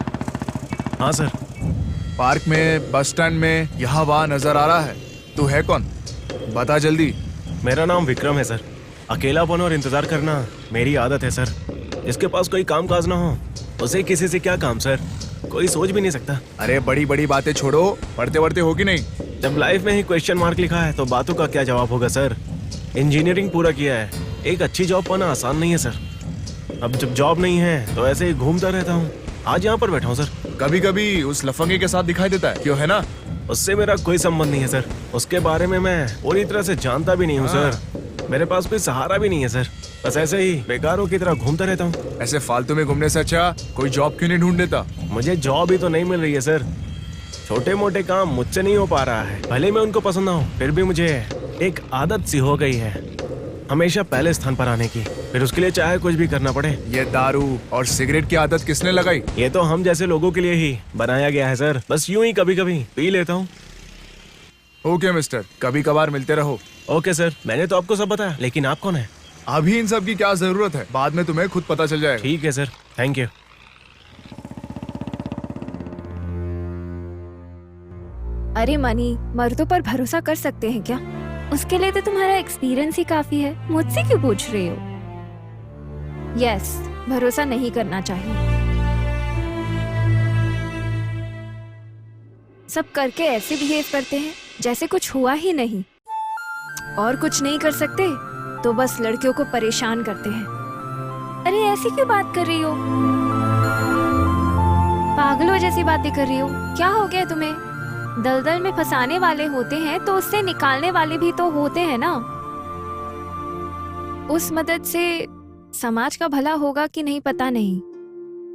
हाँ सर। पार्क में, बस स्टैंड में, यहाँ वहाँ नजर आ रहा है। तू है कौन? बता जल्दी। मेरा नाम विक्रम है सर। अकेलापन और इंतजार करना मेरी आदत है सर। जिसके पास कोई काम काज ना हो उसे किसी से क्या काम सर, कोई सोच भी नहीं सकता। अरे बड़ी बड़ी बातें छोड़ो, पढ़ते पढ़ते हो कि नहीं? जब लाइफ में ही क्वेश्चन मार्क लिखा है तो बातों का क्या जवाब होगा सर। इंजीनियरिंग पूरा किया है, एक अच्छी जॉब पाना आसान नहीं है सर। अब जब जॉब नहीं है तो ऐसे ही घूमता रहता हूँ। आज यहाँ पर बैठा हूँ सर। कभी कभी उस लफंगे के साथ दिखाई देता है, क्यों है ना? उससे मेरा कोई संबंध नहीं है सर। उसके बारे में मैं पूरी तरह से जानता भी नहीं हूँ सर। मेरे पास कोई सहारा भी नहीं है सर। बस ऐसे ही बेकारों की तरह घूमता रहता हूँ। ऐसे फालतू में घूमने से अच्छा कोई जॉब क्यों नहीं ढूंढ देता? मुझे जॉब ही तो नहीं मिल रही है सर। छोटे मोटे काम मुझसे नहीं हो पा रहा है। भले मैं उनको पसंद ना हूँ, फिर भी मुझे एक आदत सी हो गई है हमेशा पहले स्थान पर आने की। फिर उसके लिए चाहे कुछ भी करना पड़े। ये दारू और सिगरेट की आदत किसने लगाई? ये तो हम जैसे लोगों के लिए ही बनाया गया है सर। बस यूं ही कभी कभी पी लेता हूँ। ओके मिस्टर, कभी कभार मिलते रहो। Okay sir. मैंने तो आपको सब बताया, लेकिन आप कौन है? अभी इन सब की क्या जरूरत है, बाद में तुम्हें खुद पता चल जाएगा। ठीक है सर, थैंक यू। अरे मनी, मर्दों पर भरोसा कर सकते हैं क्या? उसके लिए तो तुम्हारा एक्सपीरियंस ही काफी है। मुझसे क्यों पूछ रहे हो? यस, भरोसा नहीं करना चाहिए। सब करके ऐसे बिहेव करते हैं जैसे कुछ हुआ ही नहीं। और कुछ नहीं कर सकते तो बस लड़कियों को परेशान करते हैं। अरे ऐसी क्यों बात कर रही हो? पागलों जैसी बातें कर रही हो। क्या हो गया तुम्हें? दलदल में फंसाने वाले होते हैं तो उससे निकालने वाले भी तो होते हैं ना। उस मदद से समाज का भला होगा कि नहीं पता नहीं,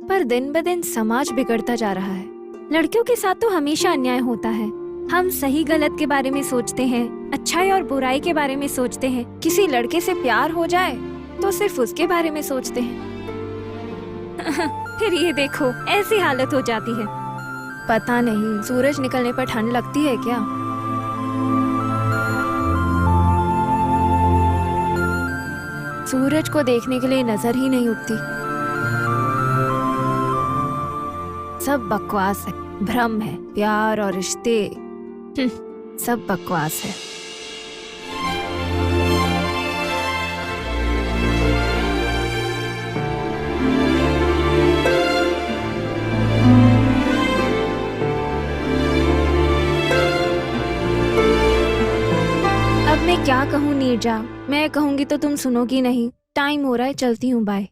पर दिन ब दिन समाज बिगड़ता जा रहा है। लड़कियों के साथ तो हमेशा अन्याय होता है। हम सही गलत के बारे में सोचते हैं, अच्छाई और बुराई के बारे में सोचते हैं। किसी लड़के से प्यार हो जाए तो सिर्फ उसके बारे में सोचते हैं। फिर ये देखो, ऐसी हालत हो जाती है। पता नहीं सूरज निकलने पर ठंड लगती है क्या? सूरज को देखने के लिए नजर ही नहीं उठती। सब बकवास है, भ्रम है। प्यार और रिश्ते सब बकवास है। अब मैं क्या कहूँ नीरजा? मैं कहूंगी तो तुम सुनोगी नहीं। टाइम हो रहा है, चलती हूँ, बाय।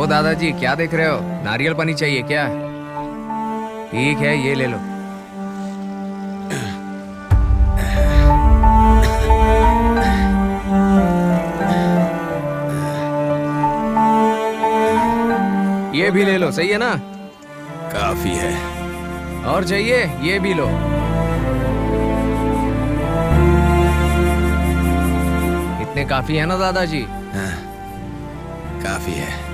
दादाजी क्या देख रहे हो? नारियल पानी चाहिए क्या? ठीक है, ये ले लो। ये भी ले लो, सही है ना? काफी है। और चाहिए? ये भी लो। काफी है ना दादाजी? हाँ, काफी है।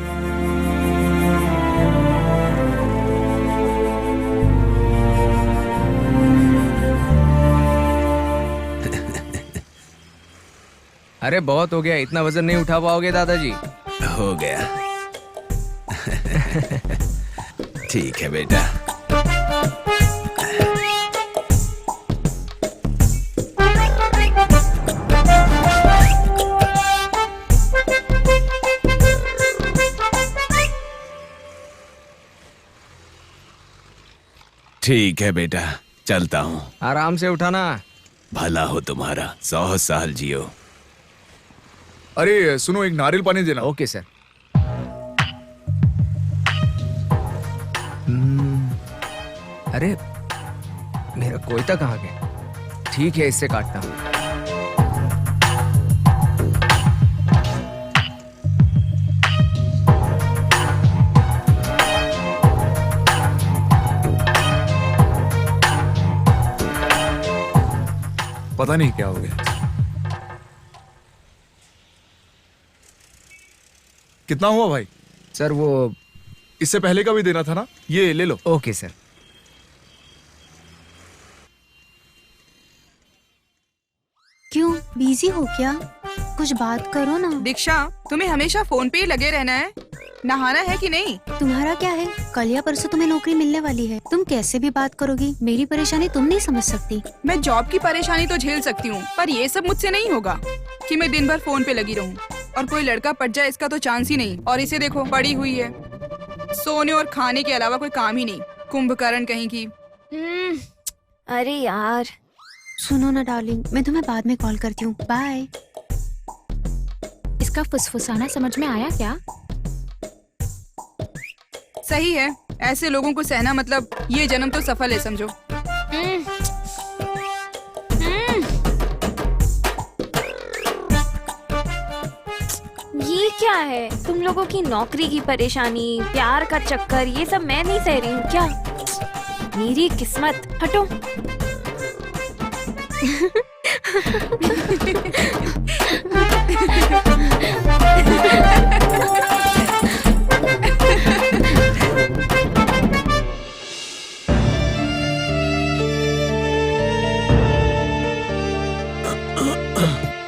अरे बहुत हो गया, इतना वजन नहीं उठा पाओगे दादाजी। हो गया। ठीक है बेटा। ठीक है बेटा, चलता हूँ। आराम से उठाना। भला हो तुम्हारा, 100 साल जियो। अरे सुनो, एक नारियल पानी देना। Okay sir. अरे मेरा कोयता कहाँ गया? ठीक है, इससे काटता हूँ। पता नहीं क्या हो गया। कितना हुआ भाई? सर वो इससे पहले का भी देना था ना, ये ले लो। Okay sir. क्यों, बिजी हो क्या? कुछ बात करो ना। दीक्षा, तुम्हें हमेशा फोन पे ही लगे रहना है? नहाना है कि नहीं? तुम्हारा क्या है, कल या परसों तुम्हें नौकरी मिलने वाली है। तुम कैसे भी बात करोगी, मेरी परेशानी तुम नहीं समझ सकती। मैं जॉब की परेशानी तो झेल सकती हूँ, पर ये सब मुझसे नहीं होगा कि मैं दिन भर फोन पे लगी रहूँ और कोई लड़का पट जाए, इसका तो चांस ही नहीं। और इसे देखो, पड़ी हुई है, सोने और खाने के अलावा कोई काम ही नहीं, कुंभकर्ण कहीं की। अरे यार, सुनो ना डार्लिंग, मैं तुम्हें बाद में कॉल करती हूँ। बाय। इसका फुसफुसाना समझ में आया क्या? सही है, ऐसे लोगों को सहना मतलब ये जन्म तो सफल है समझो। ये क्या है? तुम लोगों की नौकरी की परेशानी, प्यार का चक्कर, ये सब मैं नहीं सह रही हूँ क्या? मेरी किस्मत। हटो।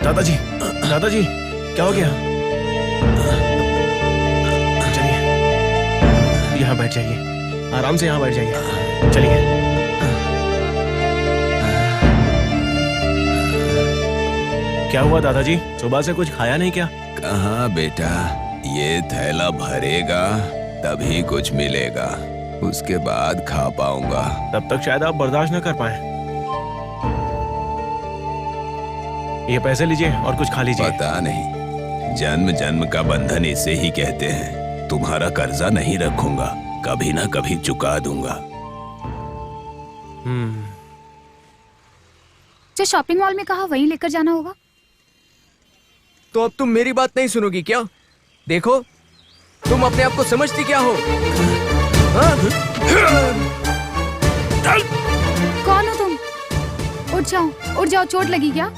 दादाजी, दादाजी, क्या हो गया? चलिए, यहाँ बैठ जाइए, आराम से यहाँ बैठ जाइए। चलिए। क्या हुआ दादाजी, सुबह से कुछ खाया नहीं क्या? कहाँ बेटा, ये थैला भरेगा तभी कुछ मिलेगा, उसके बाद खा पाऊंगा। तब तक शायद आप बर्दाश्त न कर पाए। ये पैसे लीजिए और कुछ खा लीजिए। पता नहीं, जन्म जन्म का बंधन इसे ही कहते हैं। तुम्हारा कर्जा नहीं रखूंगा, कभी ना कभी चुका दूंगा। जो शॉपिंग मॉल में कहा वहीं लेकर जाना होगा। तो अब तुम मेरी बात नहीं सुनोगी क्या? देखो, तुम अपने आप को समझती क्या हो? कौन हो तुम? उठ जाओ, चोट लगी क्या?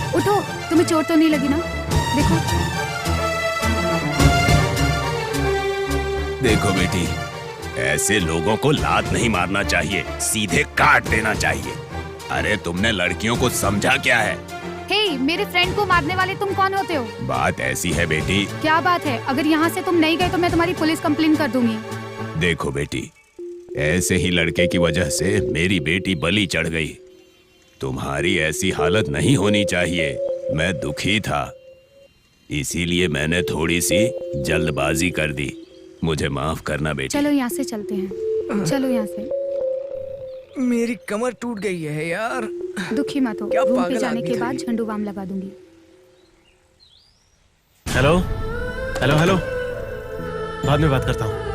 उठो, तुम्हें चोट तो नहीं लगी ना? देखो बेटी, ऐसे लोगों को लात नहीं मारना चाहिए, सीधे काट देना चाहिए। अरे तुमने लड़कियों को समझा क्या है? हे, मेरे फ्रेंड को मारने वाले तुम कौन होते हो? बात ऐसी है बेटी। क्या बात है? अगर यहाँ से तुम नहीं गए तो मैं तुम्हारी पुलिस कंप्लेन कर दूंगी। देखो बेटी, ऐसे ही लड़के की वजह से मेरी बेटी बलि चढ़ गई। तुम्हारी ऐसी हालत नहीं होनी चाहिए। मैं दुखी था, इसीलिए मैंने थोड़ी सी जल्दबाजी कर दी। मुझे माफ करना बेटी। चलो यहाँ से चलते हैं। चलो यहाँ से। मेरी कमर टूट गई है यार। दुखी मत हो, क्या रूम पे पागल जाने आदमी के बाद है ये। झंडू बाम लगा दूंगी। हेलो हेलो हेलो, बाद में बात करता हूँ।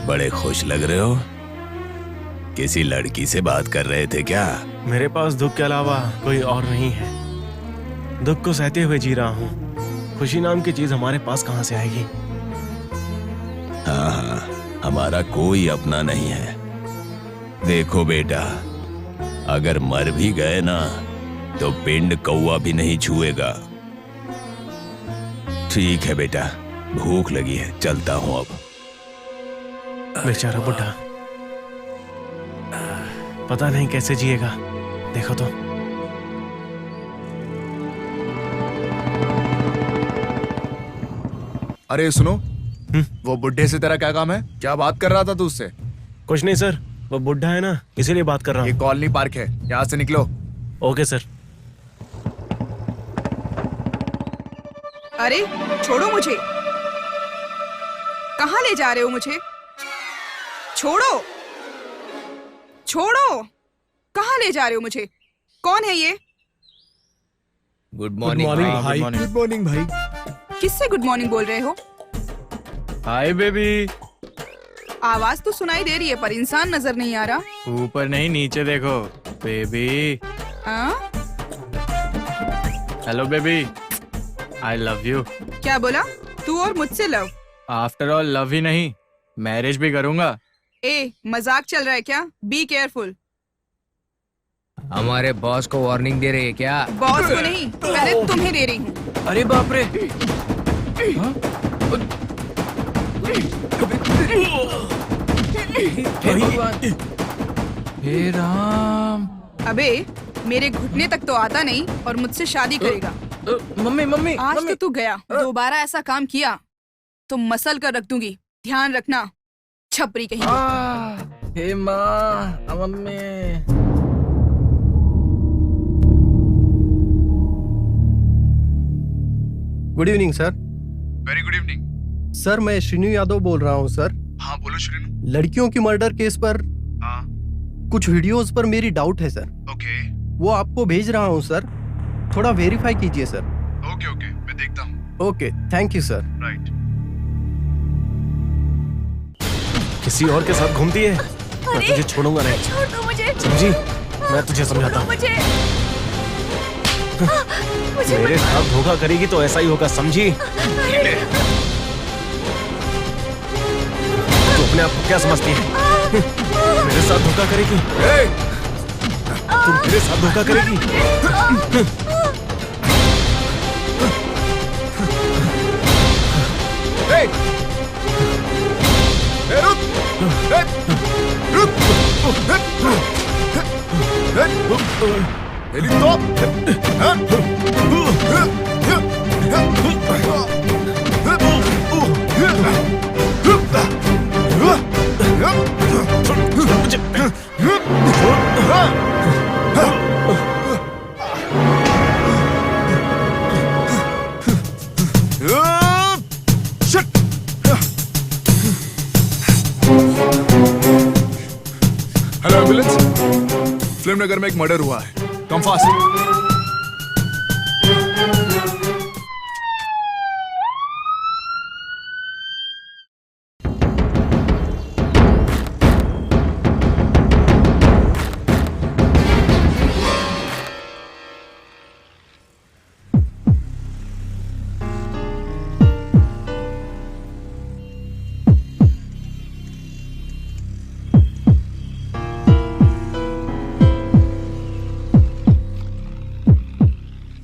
बड़े खुश लग रहे हो, किसी लड़की से बात कर रहे थे क्या? मेरे पास दुख के अलावा कोई और नहीं है। दुख को सहते हुए जी रहा हूँ। खुशी नाम की चीज हमारे पास कहाँ से आएगी? हाँ हाँ, हमारा कोई अपना नहीं है। देखो बेटा, अगर मर भी गए ना तो पिंड कौवा भी नहीं छुएगा। ठीक है बेटा, भूख लगी है, चलता हूं अब। बेचारा बुढ़ा, पता नहीं कैसे जिएगा। देखो तो। अरे सुनो, वो बुढ़े से तेरा क्या काम है? क्या बात कर रहा था तू उससे? कुछ नहीं सर, वो बुढ़ा है ना, इसीलिए बात कर रहा हूँ। ये कॉलोनी पार्क है, यहाँ से निकलो। Okay sir. अरे छोड़ो मुझे, कहाँ ले जा रहे हो मुझे? छोड़ो, छोड़ो, कहाँ ले जा रहे हो मुझे? कौन है ये? गुड मॉर्निंग भाई। गुड मॉर्निंग भाई। किससे गुड मॉर्निंग बोल रहे हो? Hi baby. आवाज तो सुनाई दे रही है पर इंसान नजर नहीं आ रहा। ऊपर नहीं नीचे देखो बेबी। हाँ? Hello baby, I love you. क्या बोला? तू और मुझसे लव? आफ्टर ऑल लव ही नहीं, मैरिज भी करूंगा। ए, मजाक चल रहा है क्या? Be careful. हमारे बॉस को वार्निंग दे रही है क्या? बॉस को नहीं, पहले तुम्हें दे रही हूँ। अरे बाप रे। हाँ? हे भगवान, हे राम। अबे मेरे घुटने तक तो आता नहीं और मुझसे शादी करेगा। मम्मी मम्मी आज मम्मी। तो तू गया, दोबारा ऐसा काम किया तो मसल कर रख दूंगी, ध्यान रखना, छपरी कहीं। हे माँ, mummy. Good evening sir. Very good evening. Sir मैं श्रीनु यादव बोल रहा हूँ सर। हाँ बोलो श्रीनु। लड़कियों की मर्डर केस पर हाँ कुछ वीडियोस पर मेरी डाउट है सर। ओके वो आपको भेज रहा हूँ सर, थोड़ा वेरीफाई कीजिए सर। ओके ओके, मैं देखता हूँ। Okay, thank you sir. Right. किसी और के साथ घूमती है, मैं तुझे छोड़ूंगा नहीं। छोड़ दो मुझे। समझी? मैं तुझे समझाता हूँ। मुझे मेरे साथ धोखा करेगी तो ऐसा ही होगा, समझी? तू अपने आप को क्या समझती है? मेरे साथ धोखा करेगी? तुम मेरे साथ धोखा करेगी? हेलो एम्बुलेंस, फिल्म नगर में एक मर्डर हुआ है, कम फास्ट।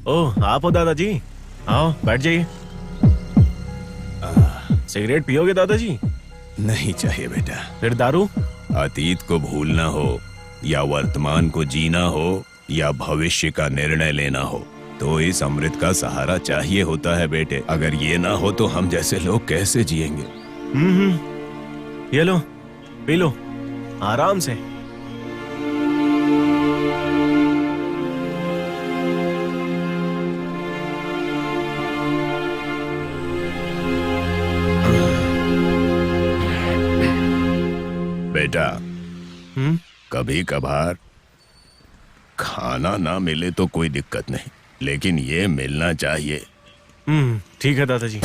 ओह, आप हो दादाजी? आओ बैठ जाइए। सिगरेट पियोगे दादाजी? नहीं चाहिए बेटा। फिर दारू? अतीत को भूलना हो या वर्तमान को जीना हो या भविष्य का निर्णय लेना हो तो इस अमृत का सहारा चाहिए होता है बेटे। अगर ये ना हो तो हम जैसे लोग कैसे जिएंगे? ये लो, पी लो आराम से। बेटा, कभी कभार खाना ना मिले तो कोई दिक्कत नहीं, लेकिन ये मिलना चाहिए। ठीक है दादाजी।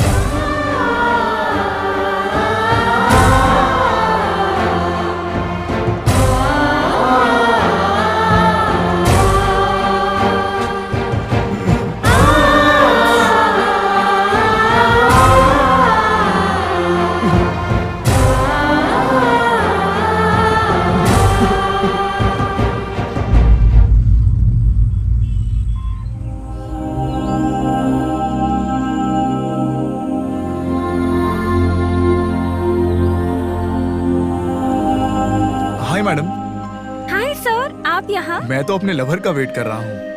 मैडम। हाय सर, आप यहाँ? मैं तो अपने लवर का वेट कर रहा हूँ।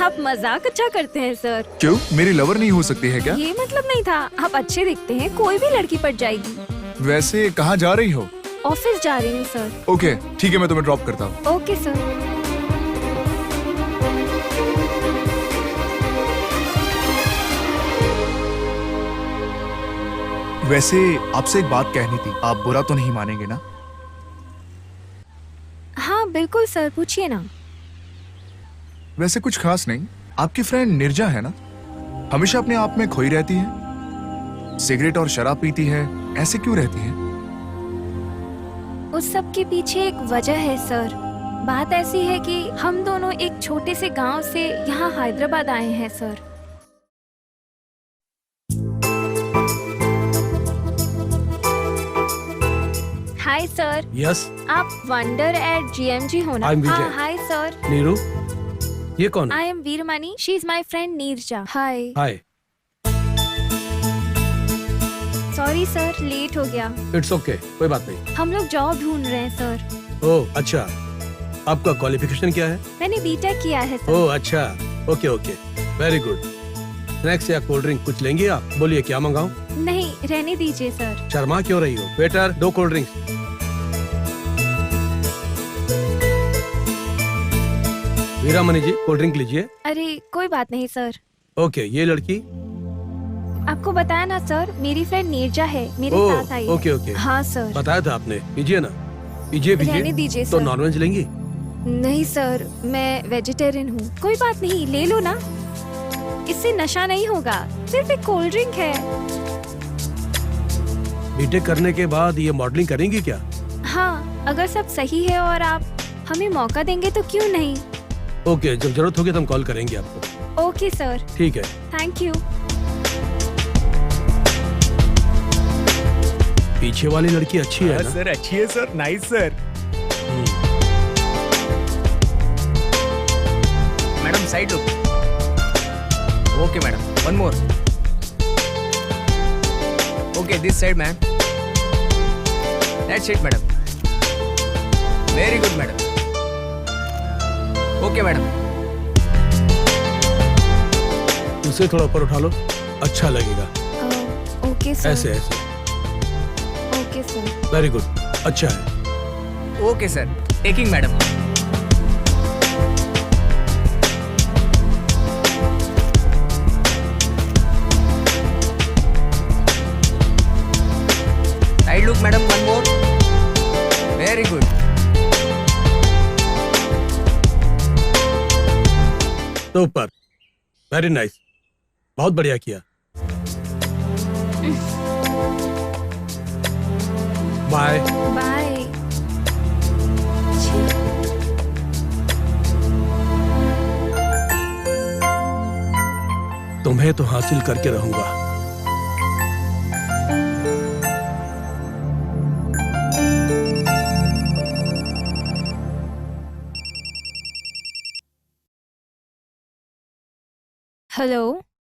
आप मजाक अच्छा करते हैं सर। क्यों, मेरी लवर नहीं हो सकती है क्या? ये मतलब नहीं था, आप अच्छे दिखते हैं, कोई भी लड़की पट जाएगी। वैसे कहाँ जा रही हो? ऑफिस जा रही हूँ सर। ओके ठीक है, मैं तुम्हें ड्रॉप करता हूँ। Okay sir. वैसे आपसे एक बात कहनी थी, आप बुरा तो नहीं मानेंगे ना? हाँ बिल्कुल सर, पूछिए ना। वैसे कुछ खास नहीं, आपकी फ्रेंड निर्जा है ना, हमेशा अपने आप में खोई रहती है, सिगरेट और शराब पीती है, ऐसे क्यों रहती है? उस सब के पीछे एक वजह है सर। बात ऐसी है कि हम दोनों एक छोटे से गांव से यहाँ हैदराबाद आए हैं सर। Hi sir. यस। आप वंडर एट GMG हो ना? I'm विजय। हाँ हाय सर। नीरू, ये कौन है? I am Veeramani, she is my friend Neerja. Hi. Hi. Sorry sir, late हो गया। इट्स ओके, कोई बात नहीं। हम लोग जॉब ढूंढ रहे हैं सर। ओह अच्छा, आपका क्वालिफिकेशन क्या है? मैंने बीटेक किया है सर। ओह अच्छा, okay okay, very good. Snacks या कोल्ड ड्रिंक कुछ लेंगे आप? बोलिए क्या मंगाऊं? नहीं, रहने दीजिए सर। शर्मा क्यों रही हो? Waiter, 2 cold drinks. Veeramani ji, cold drink लीजिए। अरे कोई बात नहीं सर। ओके, ये लड़की? आपको बताया ना सर, मेरी फ्रेंड नीरजा है, मेरे ओह, साथ आई है। Okay okay. हाँ सर। बताया था आपने, पीजिए ना। पीजिए रहने दीजिए पीजिए। तो सर। नॉनवेज लेंगी? नहीं सर, मैं वेजिटेरियन हूँ। कोई बात नहीं, ले लो ना, इससे नशा नहीं होगा, सिर्फ एक कोल्ड ड्रिंक है। बीटेक करने के बाद ये मॉडलिंग करेंगी क्या? हाँ, अगर सब सही है और आप हमें मौका देंगे तो क्यों नहीं। ओके, जब जरूरत होगी तो हम कॉल करेंगे आपको। Okay sir. ठीक है। Thank you. पीछे वाली लड़की अच्छी है ना? सर अच्छी है sir, nice sir. Madam side look. Okay madam, one more. Okay this side ma'am. That's it madam. Very good madam. Okay madam. उसे थोड़ा ऊपर उठा लो, अच्छा लगेगा। Okay sir. ऐसे ऐसे। Okay sir. वेरी गुड, अच्छा है। Okay sir, taking madam. Side look madam, one more. Very good. Super, very nice, बहुत बढ़िया किया। Bye bye. तुम्हें तो हासिल करके रहूंगा। हेलो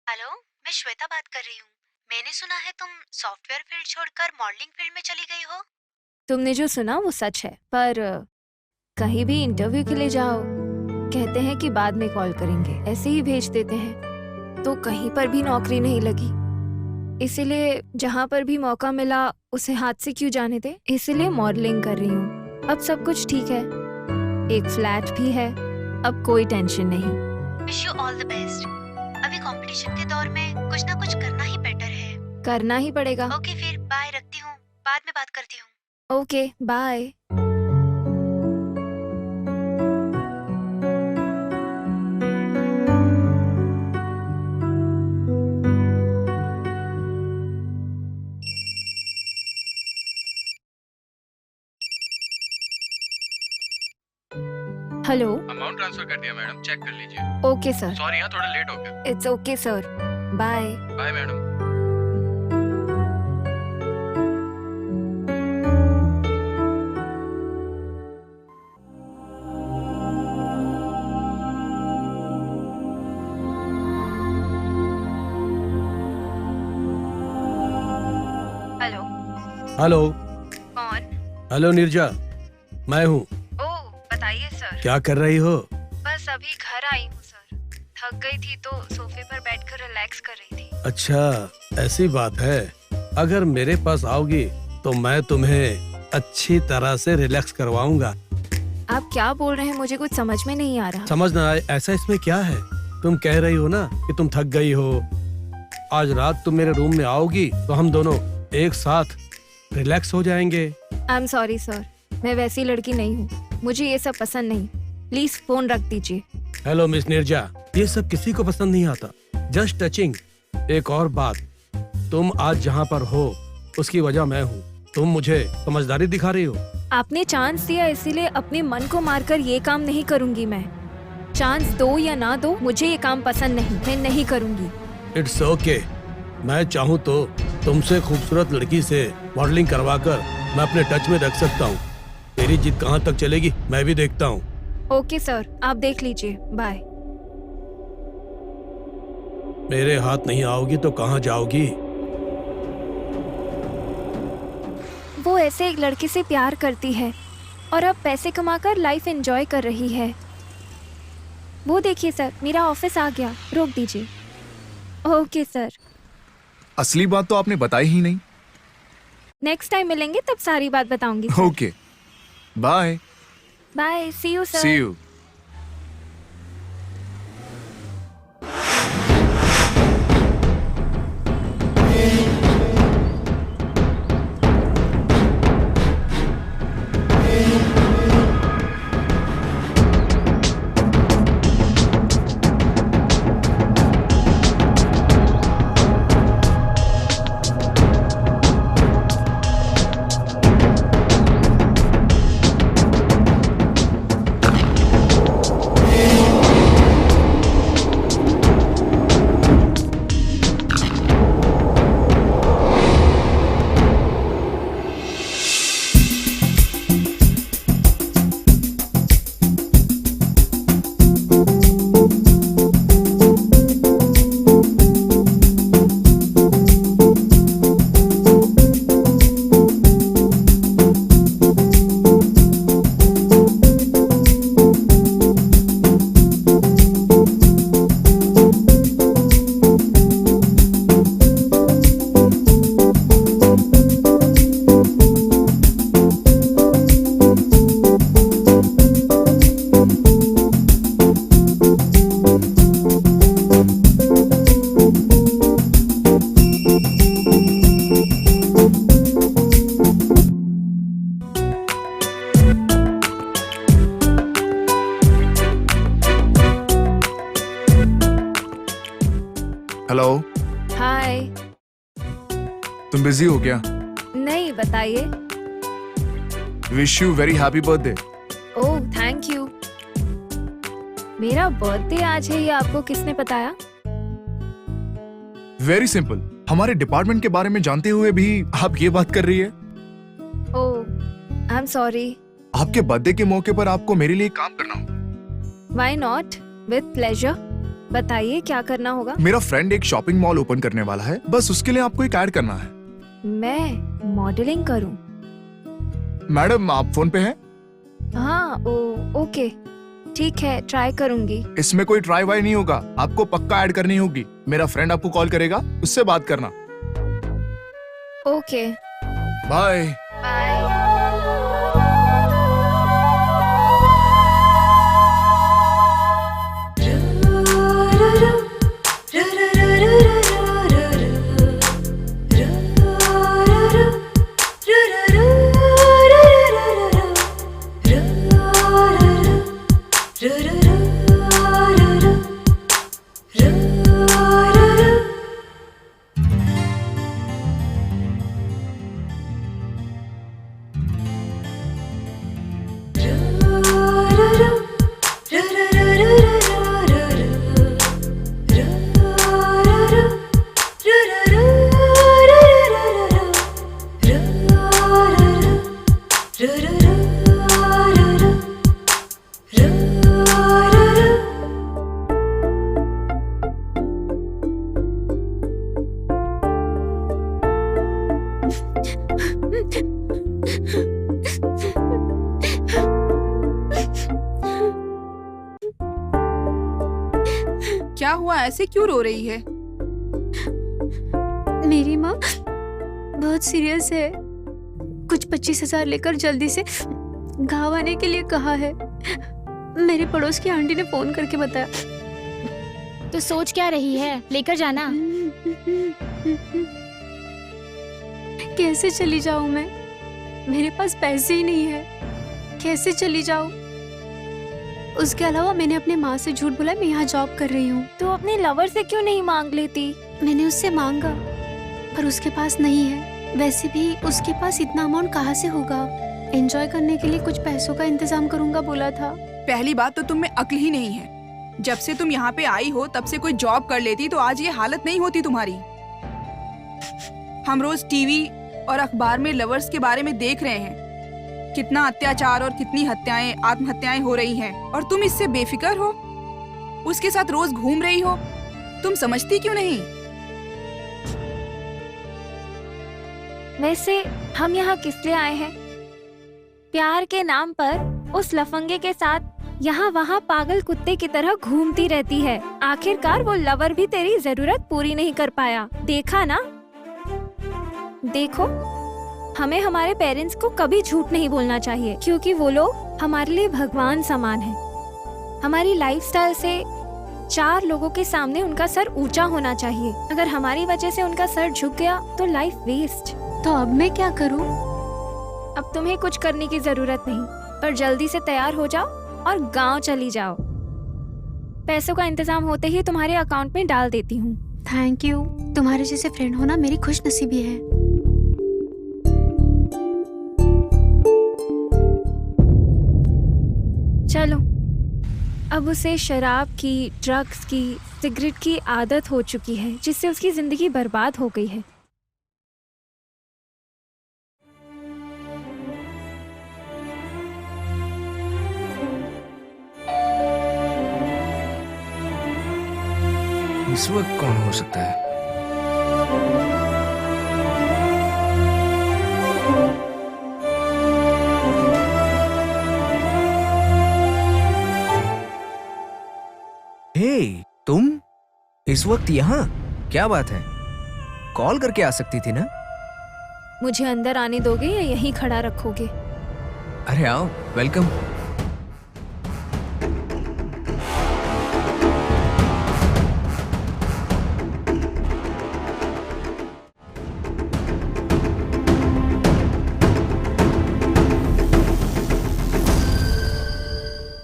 हेलो, मैं श्वेता बात कर रही हूँ। मैंने सुना है तुम सॉफ्टवेयर फील्ड छोड़कर मॉडलिंग फील्ड में चली गई हो। तुमने जो सुना वो सच है, पर कहीं भी इंटरव्यू के लिए जाओ, कहते हैं कि बाद में कॉल करेंगे, ऐसे ही भेज देते हैं। तो कहीं पर भी नौकरी नहीं लगी, इसीलिए जहाँ पर भी मौका मिला उसे हाथ से क्यों जाने दे, इसीलिए मॉडलिंग कर रही हूँ। अब सब कुछ ठीक है, एक फ्लैट भी है, अब कोई टेंशन नहीं। Wish you all the best. अभी कंपटीशन के दौर में कुछ ना कुछ करना ही बेटर है। करना ही पड़ेगा। ओके फिर बाय, रखती हूँ, बाद में बात करती हूँ। Okay bye. Hello. Amount transfer कर दिया मैडम, चेक कर लीजिए। Okay sir. सॉरी यहाँ थोड़ा लेट हो गया। It's okay sir, bye. Bye madam. Hello. Hello. कौन? हेलो नीरजा, मैं हूँ। क्या कर रही हो? बस अभी घर आई हूँ सर। थक गई थी तो सोफे पर बैठकर रिलैक्स कर रही थी। अच्छा, ऐसी बात है। अगर मेरे पास आओगी तो मैं तुम्हें अच्छी तरह से रिलैक्स करवाऊंगा। आप क्या बोल रहे हैं, मुझे कुछ समझ में नहीं आ रहा। समझ ना आए ऐसा इसमें क्या है? तुम कह रही हो ना कि तुम थक गई हो। आज रात तुम मेरे रूम में आओगी तो हम दोनों एक साथ रिलैक्स हो जाएंगे। आई एम सॉरी सर, मैं वैसी लड़की नहीं हूँ, मुझे ये सब पसंद नहीं। प्लीज फोन रख दीजिए। हेलो मिस नीरजा, ये सब किसी को पसंद नहीं आता। Just touching. एक और बात, तुम आज जहाँ पर हो उसकी वजह मैं हूँ। तुम मुझे समझदारी दिखा रही हो। आपने चांस दिया इसीलिए अपने मन को मारकर ये काम नहीं करूंगी मैं। चांस दो या ना दो, मुझे ये काम पसंद नहीं, मैं नहीं करूंगी। It's okay. मैं चाहूँ तो तुमसे खूबसूरत लड़की से मॉडलिंग करवाकर मैं अपने टच में रख सकता हूँ। तेरी जिद कहाँ तक चलेगी मैं भी देखता हूँ। ओके सर, आप देख लीजिए। बाय। मेरे हाथ नहीं आओगी तो कहाँ जाओगी? वो ऐसे एक लड़के से प्यार करती है और अब पैसे कमाकर लाइफ एंजॉय कर रही है। वो देखिए सर, मेरा ऑफिस आ गया, रोक दीजिए। Okay sir. असली बात तो आपने बताई ही नहीं। नेक्स्ट टाइम मिलेंगे तब सारी बात बताऊंगी। Okay, bye. Bye, see you sir. See you. Hello. Hi. तुम बिजी हो क्या? नहीं, बताइए। Wish you very happy birthday. Oh, thank you. मेरा बर्थडे आज है, ये आपको किसने बताया? वेरी सिंपल, हमारे डिपार्टमेंट के बारे में जानते हुए भी आप ये बात कर रही है। ओह, आई एम सॉरी। आपके बर्थडे के मौके पर आपको मेरे लिए काम करना होगा। Why not, with pleasure. बताइए क्या करना होगा? मेरा फ्रेंड एक शॉपिंग मॉल ओपन करने वाला है, बस उसके लिए आपको एक ऐड करना है। मैं मॉडलिंग करूं? मैडम आप फोन पे हैं? हाँ, ओके, ठीक है, ट्राई करूंगी। इसमें कोई ट्राई वाई नहीं होगा, आपको पक्का ऐड करनी होगी। मेरा फ्रेंड आपको कॉल करेगा, उससे बात करना। Okay, bye. बाय। हुआ, ऐसे क्यों रो रही है? मेरी माँ बहुत सीरियस है। कुछ 25,000 लेकर जल्दी से गाँव आने के लिए कहा है। मेरे पड़ोस की आंटी ने फोन करके बताया। तो सोच क्या रही है, लेकर जाना। कैसे चली जाऊं मैं? मेरे पास पैसे ही नहीं है, कैसे चली जाऊं? उसके अलावा मैंने अपने माँ से झूठ बोला मैं यहाँ जॉब कर रही हूँ। तो अपने लवर से क्यों नहीं मांग लेती? मैंने उससे मांगा पर उसके पास नहीं है। वैसे भी उसके पास इतना अमाउंट कहाँ से होगा? एंजॉय करने के लिए कुछ पैसों का इंतजाम करूंगा बोला था। पहली बात तो तुम में अक्ल ही नहीं है। जब से तुम यहाँ पे आई हो तब से कोई जॉब कर लेती तो आज ये हालत नहीं होती तुम्हारी। हम रोज टीवी और अखबार में लवर्स के बारे में देख रहे हैं, कितना अत्याचार और कितनी हत्याएं, आत्महत्याएं हो रही हैं, और तुम इससे बेफिक्र हो, उसके साथ रोज घूम रही हो। तुम समझती क्यों नहीं? वैसे हम यहाँ किस लिए आए हैं? प्यार के नाम पर उस लफंगे के साथ यहाँ वहाँ पागल कुत्ते की तरह घूमती रहती है। आखिरकार वो लवर भी तेरी जरूरत पूरी नहीं कर पाया। देखा ना? देखो, हमें हमारे पेरेंट्स को कभी झूठ नहीं बोलना चाहिए, क्योंकि वो लोग हमारे लिए भगवान समान हैं। हमारी लाइफस्टाइल से 4 लोगों के सामने उनका सर ऊंचा होना चाहिए। अगर हमारी वजह से उनका सर झुक गया तो लाइफ वेस्ट। तो अब मैं क्या करूं? अब तुम्हें कुछ करने की जरूरत नहीं, पर जल्दी से तैयार हो जाओ और गांव चली जाओ। पैसों का इंतजाम होते ही तुम्हारे अकाउंट में डाल देती हूँ। Thank you. तुम्हारे जैसे फ्रेंड होना मेरी खुशनसीबी है। चलो, अब उसे शराब की, ड्रग्स की, सिगरेट की आदत हो चुकी है, जिससे उसकी जिंदगी बर्बाद हो गई है। इस वक्त कौन हो सकता है? हे, तुम इस वक्त यहाँ? क्या बात है? कॉल करके आ सकती थी ना? मुझे अंदर आने दोगे या यहीं खड़ा रखोगे? अरे आओ, वेलकम।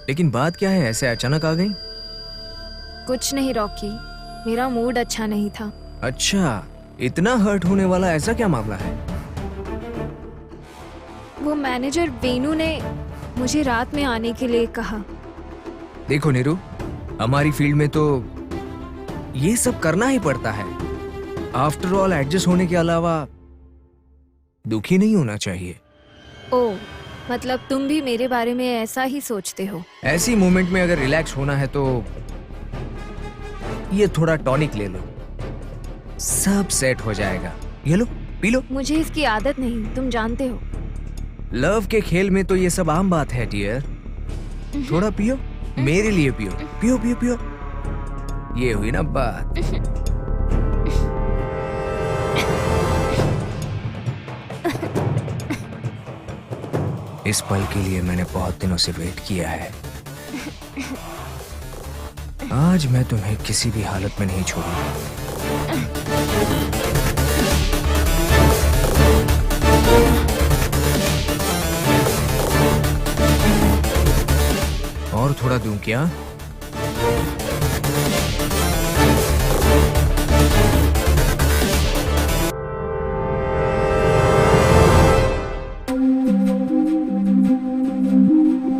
लेकिन बात क्या है, ऐसे अचानक आ गई? कुछ नहीं रॉकी, मेरा मूड अच्छा नहीं था। अच्छा, इतना हर्ट होने वाला ऐसा क्या मामला है? वो मैनेजर वेनू ने मुझे रात में आने के लिए कहा। देखो नीरू, हमारी फील्ड में तो ये सब करना ही पड़ता है। आफ्टर ऑल एडजस्ट होने के अलावा दुखी नहीं होना चाहिए। ओह, मतलब तुम भी मेरे बारे में ऐसा ही सोचते हो? ऐसी मोमेंट में अगर रिलैक्स होना है तो ये थोड़ा टॉनिक ले लो, सब सेट हो जाएगा। ये लो, पी लो। मुझे इसकी आदत नहीं, तुम जानते हो। लव के खेल में तो ये सब आम बात है डियर। थोड़ा पियो, मेरे लिए पियो, पियो पियो पियो। ये हुई ना बात। इस पल के लिए मैंने बहुत दिनों से वेट किया है। आज मैं तुम्हें किसी भी हालत में नहीं छोड़ूंगा। और थोड़ा दूं क्या?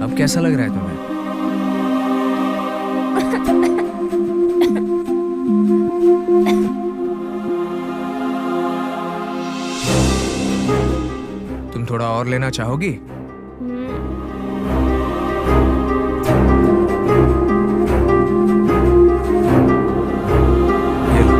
अब कैसा लग रहा है तुम्हें? तुम थोड़ा और लेना चाहोगी? ये लो।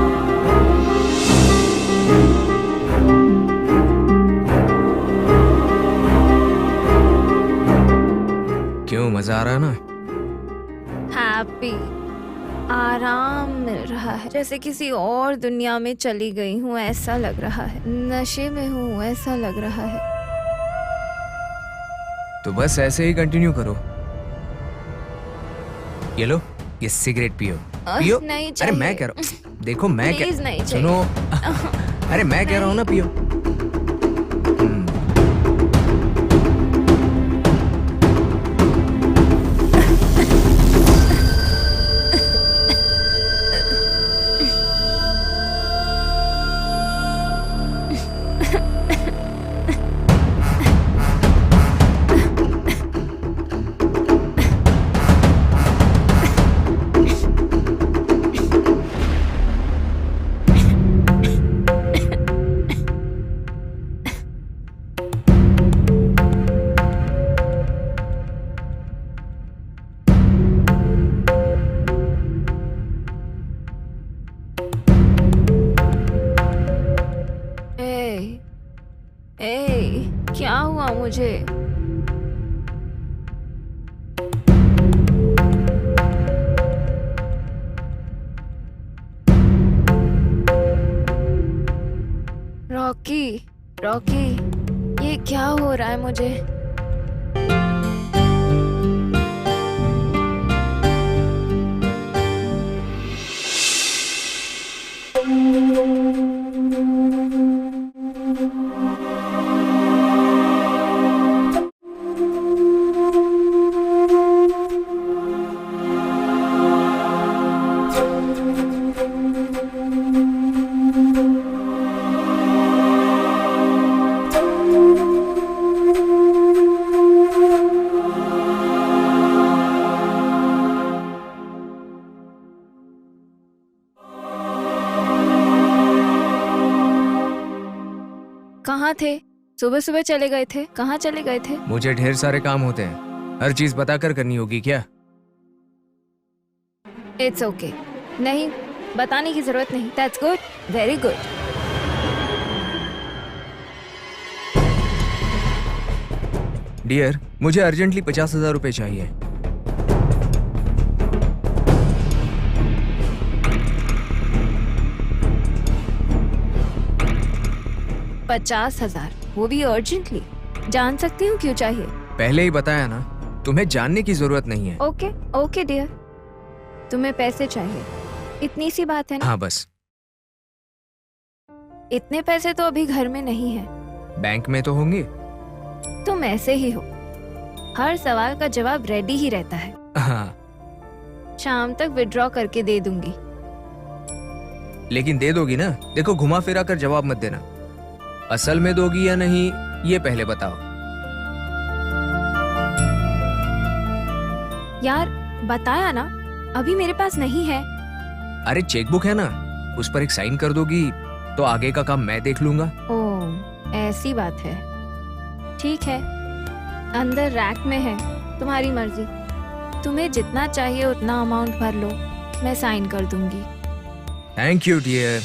क्यों, मजा आ रहा ना? हैप्पी। आराम मिल रहा है, जैसे किसी और दुनिया में चली गई हूँ ऐसा लग रहा है, नशे में हूँ ऐसा लग रहा है। तो बस ऐसे ही कंटिन्यू करो। ये लो, ये सिगरेट पियो। पियो। नहीं अरे चाहिए। मैं कह रहा हूँ, देखो मैं प्लीज नहीं कह चाहिए। सुनो। अरे मैं कह रहा हूँ ना, पियो। क्या हुआ मुझे? रॉकी, रॉकी, ये क्या हो रहा है मुझे? कहाँ थे? सुबह सुबह चले गए थे, कहाँ चले गए थे? मुझे ढेर सारे काम होते हैं, हर चीज बताकर करनी होगी क्या? It's okay. नहीं, बताने की जरूरत नहीं। That's good, very good. Dear, मुझे अर्जेंटली 50,000 रुपए चाहिए। $50,000, वो भी अर्जेंटली? जान सकती हूँ क्यों चाहिए? पहले ही बताया ना, तुम्हें जानने की जरूरत नहीं है। ओके ओके डियर, तुम्हें पैसे चाहिए, इतनी सी बात है ना? हाँ बस। इतने पैसे तो अभी घर में नहीं है। बैंक में तो होंगे। तुम ऐसे ही हो, हर सवाल का जवाब रेडी ही रहता है। हाँ, शाम तक विड्रॉ करके दे दूंगी। लेकिन दे दोगी ना? देखो, घुमा फिरा कर जवाब मत देना। असल में दोगी या नहीं, ये पहले बताओ। यार बताया ना, अभी मेरे पास नहीं है। अरे चेकबुक है ना, उस पर एक साइन कर दोगी तो आगे का काम मैं देख लूंगा। ओह, ऐसी बात है। ठीक है, अंदर रैक में है, तुम्हारी मर्जी। तुम्हें जितना चाहिए उतना अमाउंट भर लो, मैं साइन कर दूंगी। Thank you dear.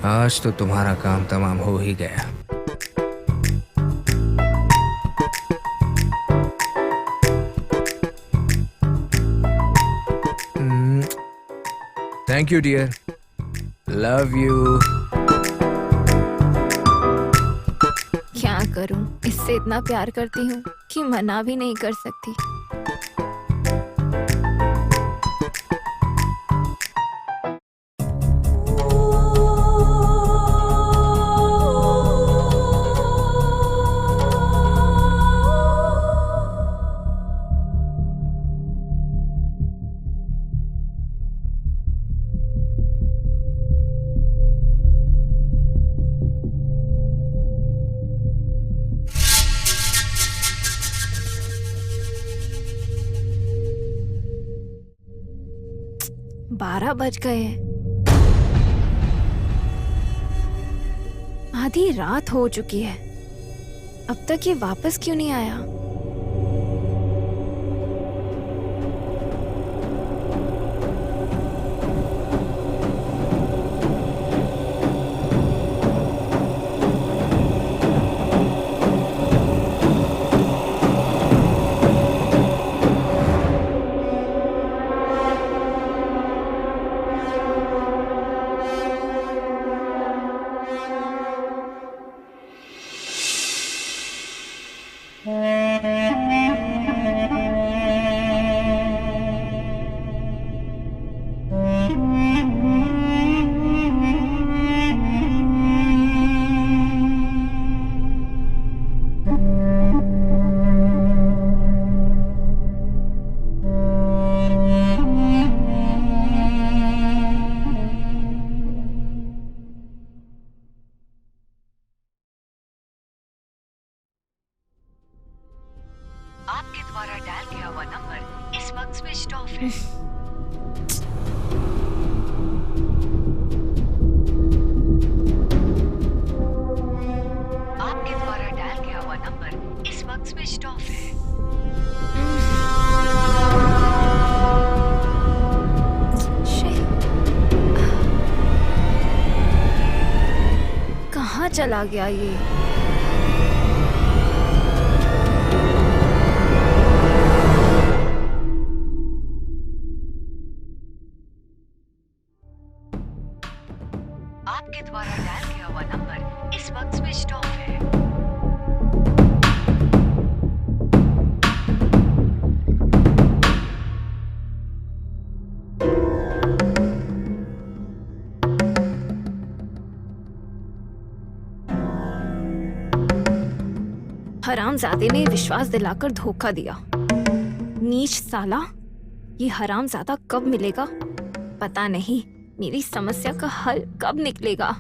आज तो तुम्हारा काम तमाम हो ही गया। Thank you dear, love you. क्या करूं, इससे इतना प्यार करती हूँ कि मना भी नहीं कर सकती। 12 बज गए हैं। आधी रात हो चुकी है, अब तक ये वापस क्यों नहीं आया? आपके द्वारा डायल किया हुआ नंबर इस वक्त स्विच ऑफ है। आपके द्वारा डायल किया हुआ नंबर इस वक्त स्विच ऑफ है। कहाँ चला गया ये? आपके द्वारा डायल किया हुआ नंबर इस वक्त स्विच ऑफ है। हरामजादे ने विश्वास दिलाकर धोखा दिया। नीच साला, ये हरामजादा कब मिलेगा पता नहीं। मेरी समस्या का हल कब निकलेगा?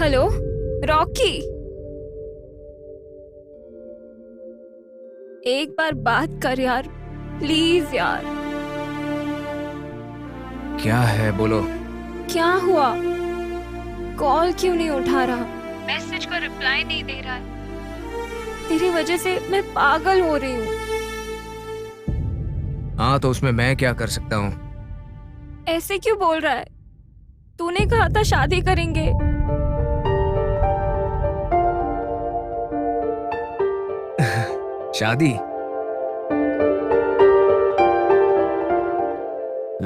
हेलो रॉकी, एक बार बात कर यार, प्लीज यार। क्या है, बोलो। क्या हुआ? कॉल क्यों नहीं उठा रहा? मैसेज का रिप्लाई नहीं दे रहा है। तेरी वजह से मैं पागल हो रही हूँ। हाँ तो उसमें मैं क्या कर सकता हूँ? ऐसे क्यों बोल रहा है? तूने कहा था शादी करेंगे। शादी?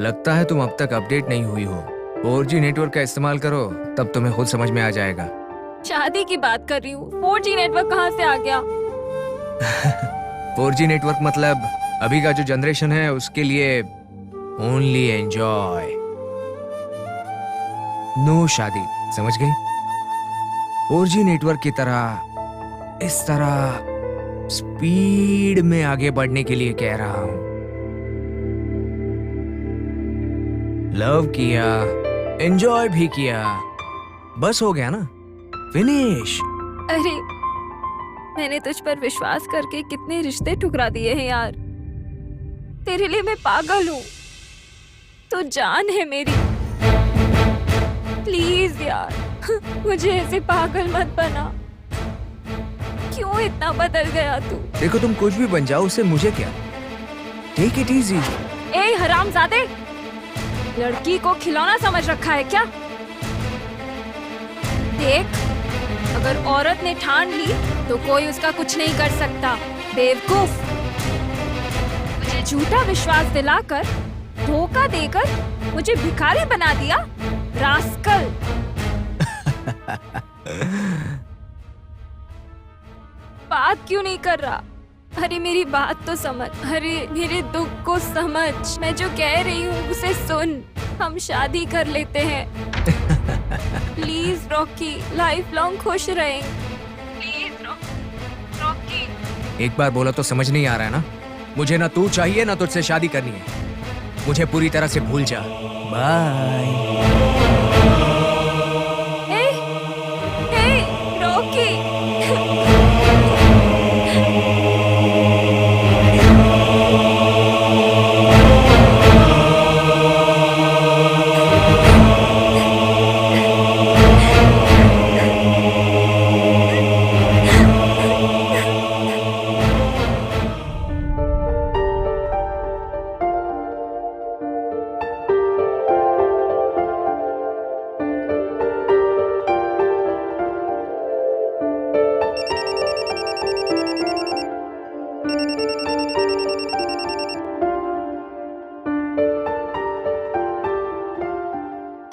लगता है तुम अब तक अपडेट नहीं हुई हो। 4G नेटवर्क का इस्तेमाल करो, तब तुम्हें खुद समझ में आ जाएगा। शादी की बात कर रही हूँ, 4G नेटवर्क कहाँ से आ गया? 4G नेटवर्क मतलब अभी का जो जनरेशन है उसके लिए ओनली एंजॉय, नो शादी, समझ गई? 4G नेटवर्क की तरह इस तरह स्पीड में आगे बढ़ने के लिए कह रहा हूं। लव किया, एंजॉय भी किया, बस हो गया ना, फिनिश। अरे मैंने तुझ पर विश्वास करके कितने रिश्ते ठुकरा दिए हैं यार। तेरे लिए मैं पागल हूँ, तो जान है मेरी। प्लीज यार मुझे ऐसे पागल मत बना। क्यों इतना बदल गया तू? देखो तुम कुछ भी बन जाओ, उससे मुझे क्या। Take it easy. ए हरामजादे, लड़की को खिलौना समझ रखा है क्या? देख, अगर औरत ने ठान ली तो कोई उसका कुछ नहीं कर सकता। बेवकूफ, मुझे झूठा विश्वास दिलाकर, धोखा देकर मुझे भिखारी बना दिया, रास्कल। बात क्यों नहीं कर रहा? अरे मेरी बात तो समझ, अरे मेरे दुख को समझ। मैं जो कह रही हूँ उसे सुन। हम शादी कर लेते हैं। प्लीज रॉकी, लाइफ लॉन्ग खुश रहें। Please Rocky. एक बार बोला तो समझ नहीं आ रहा है ना? मुझे ना तू चाहिए ना तुझसे शादी करनी है। मुझे पूरी तरह से भूल जा। बाय। हे रॉकी।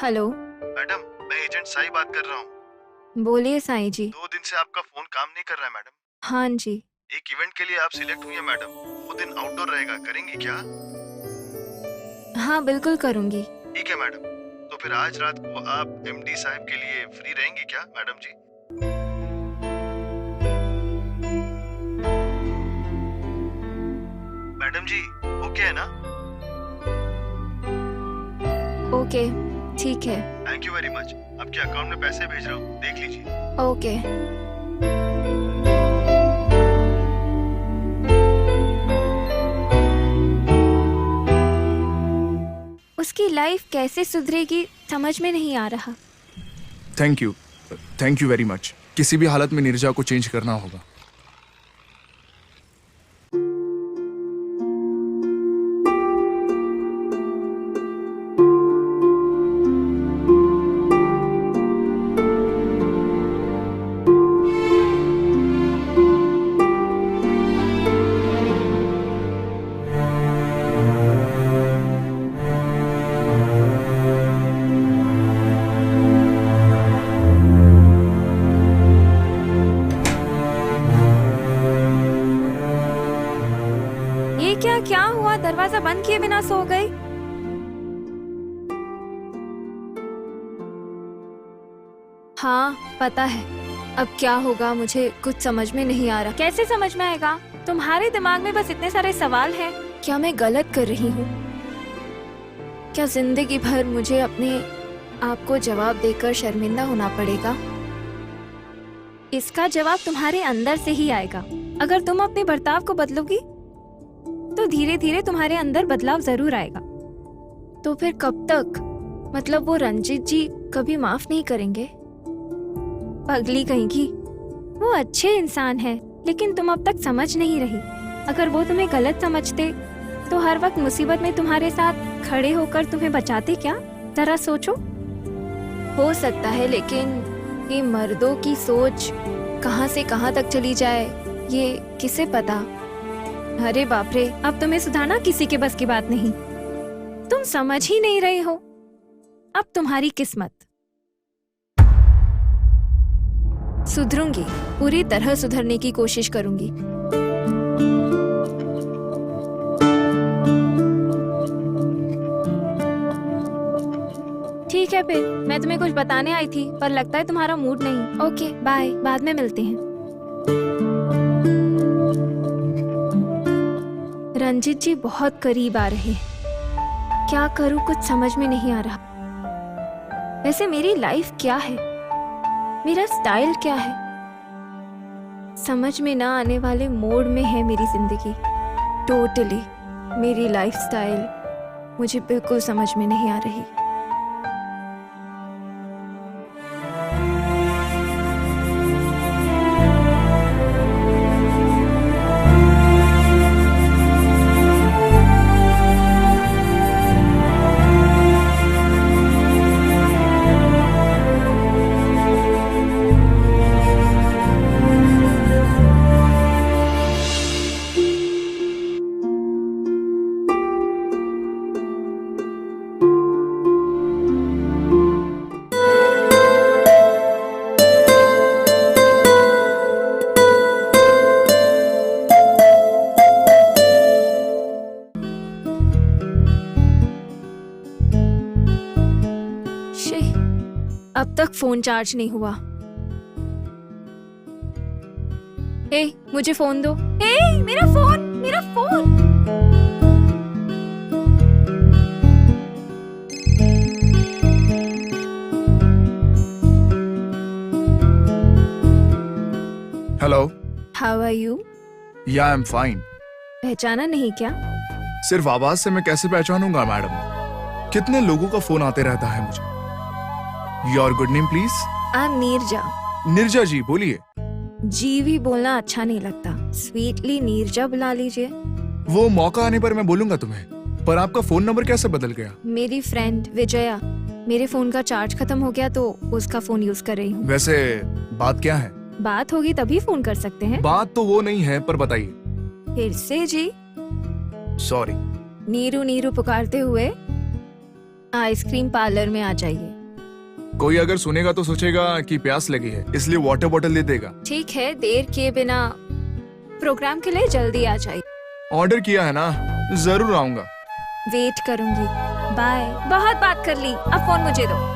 हेलो मैडम, मैं एजेंट साई बात कर रहा हूँ। बोलिए साईं जी। 2 दिन से आपका फोन काम नहीं कर रहा है मैडम। हाँ जी। एक इवेंट के लिए आप सिलेक्ट हुई है मैडम, वो दिन आउटडोर रहेगा, करेंगी क्या? हाँ बिल्कुल करूँगी। ठीक है मैडम, तो फिर आज रात को आप एमडी साहब के लिए फ्री रहेंगी क्या मैडम जी? मैडम जी ओके है ना? ओके ठीक है। Thank you very much. आपके अकाउंट में पैसे भेज रहा हूँ, देख लीजिए। ओके। उसकी लाइफ कैसे सुधरेगी समझ में नहीं आ रहा। Thank you very much. किसी भी हालत में नीरजा को चेंज करना होगा। क्या हुआ? दरवाजा बंद किए बिना सो गई? हाँ पता है। अब क्या होगा मुझे कुछ समझ में नहीं आ रहा। कैसे समझ में आएगा? तुम्हारे दिमाग में बस इतने सारे सवाल हैं। क्या मैं गलत कर रही हूँ? क्या जिंदगी भर मुझे अपने आप को जवाब देकर शर्मिंदा होना पड़ेगा? इसका जवाब तुम्हारे अंदर से ही आएगा। अगर तुम अपने बर्ताव को बदलोगी तो धीरे धीरे तुम्हारे अंदर बदलाव जरूर आएगा। तो फिर कब तक? मतलब वो रंजीत जी कभी माफ नहीं करेंगे? पगली कहेंगी। वो अच्छे इंसान है, लेकिन तुम अब तक समझ नहीं रही। अगर वो तुम्हें गलत समझते तो हर वक्त मुसीबत में तुम्हारे साथ खड़े होकर तुम्हें बचाते क्या? जरा सोचो। हो सकता है, लेकिन ये मर्दों की सोच कहाँ से कहाँ तक चली जाए ये किसे पता। अरे बाप रे, अब तुम्हें सुधारना किसी के बस की बात नहीं। तुम समझ ही नहीं रहे हो। अब तुम्हारी किस्मत। सुधरूंगी, पूरी तरह सुधरने की कोशिश करूंगी। ठीक है फिर, मैं तुम्हें कुछ बताने आई थी पर लगता है तुम्हारा मूड नहीं। ओके बाय, बाद में मिलते हैं। रंजित जी बहुत करीब आ रहे हैं, क्या करूं कुछ समझ में नहीं आ रहा। वैसे मेरी लाइफ क्या है, मेरा स्टाइल क्या है, समझ में ना आने वाले मोड में है मेरी जिंदगी। टोटली मेरी लाइफ स्टाइल मुझे बिल्कुल समझ में नहीं आ रही। अब तक फोन चार्ज नहीं हुआ। ए, मुझे फोन दो। ए, मेरा फोन, मेरा phone. Hello, how are you? या आई एम फाइन। पहचाना नहीं क्या? सिर्फ आवाज से मैं कैसे पहचानूंगा मैडम? कितने लोगों का फोन आते रहता है मुझे। Your good name please? I am Neeraja. Neeraja ji बोलिए। जी भी बोलना अच्छा नहीं लगता, स्वीटली नीरजा बुला लीजिए। वो मौका आने पर मैं बोलूंगा तुम्हें, पर आपका फोन नंबर कैसे बदल गया? मेरी फ्रेंड विजया, मेरे फोन का चार्ज खत्म हो गया तो उसका फोन यूज कर रही हूँ। वैसे बात क्या है? बात होगी तभी फोन कर सकते हैं। बात तो वो नहीं है, पर बताइए। फिर से जी? सॉरी। नीरू नीरू पुकारते हुए आइसक्रीम पार्लर में आ जाइए। कोई अगर सुनेगा तो सोचेगा कि प्यास लगी है, इसलिए वाटर बॉटल दे देगा। ठीक है, देर किए बिना प्रोग्राम के लिए जल्दी आ जाइए। ऑर्डर किया है ना, जरूर आऊंगा। वेट करूंगी। बाय। बहुत बात कर ली, अब फोन मुझे दो।